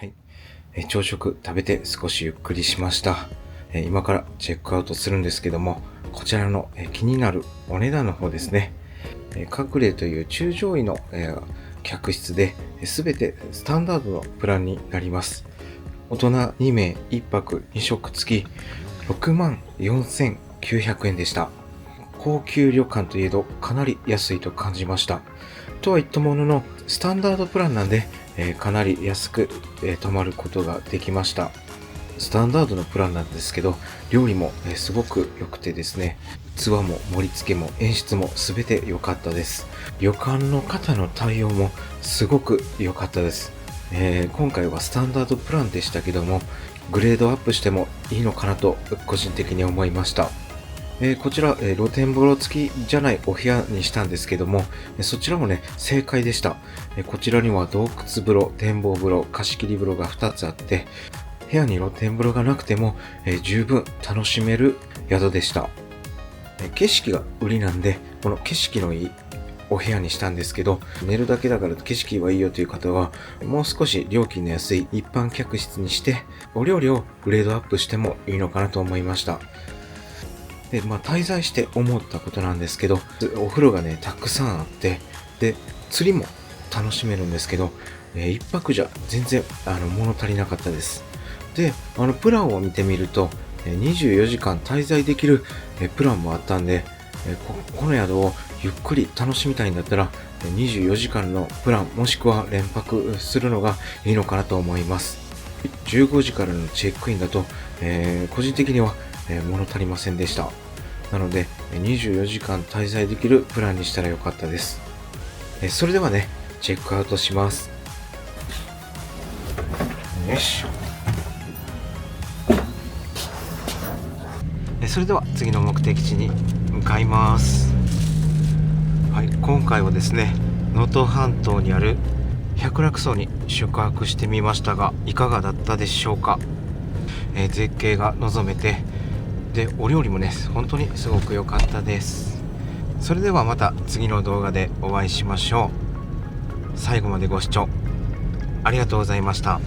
い。朝食食べて少しゆっくりしました。今からチェックアウトするんですけども、こちらの気になるお値段の方ですね。カクレという中上位の客室で全てスタンダードのプランになります。大人2名1泊2食付き64,900円でした。高級旅館といえどかなり安いと感じました。とは言ったもののスタンダードプランなんでかなり安く泊まることができました。スタンダードのプランなんですけど、料理もすごく良くてですね、器も盛り付けも演出も全て良かったです。旅館の方の対応もすごく良かったです。今回はスタンダードプランでしたけども、グレードアップしてもいいのかなと個人的に思いました。こちら、露天風呂付きじゃないお部屋にしたんですけども、そちらもね、正解でした。こちらには洞窟風呂、展望風呂、貸し切り風呂が2つあって、部屋に露天風呂がなくても、十分楽しめる宿でした。景色が売りなんで、この景色のいいお部屋にしたんですけど、寝るだけだから景色はいいよという方は、もう少し料金の安い一般客室にして、お料理をグレードアップしてもいいのかなと思いました。で、滞在して思ったことなんですけど、お風呂がね、たくさんあって、で、釣りも楽しめるんですけど、一泊じゃ全然物足りなかったです。で、プランを見てみると、24時間滞在できるプランもあったんで、この宿をゆっくり楽しみたいんだったら、24時間のプランもしくは連泊するのがいいのかなと思います。15時からのチェックインだと、個人的には物足りませんでした。なので、24時間滞在できるプランにしたらよかったです。それではね、チェックアウトします。よいしょ。それでは次の目的地に向かいます。はい、今回はですね、能登半島にある百楽荘に宿泊してみましたが、いかがだったでしょうか。絶景が望めて、でお料理もね、本当にすごく良かったです。それではまた次の動画でお会いしましょう。最後までご視聴ありがとうございました。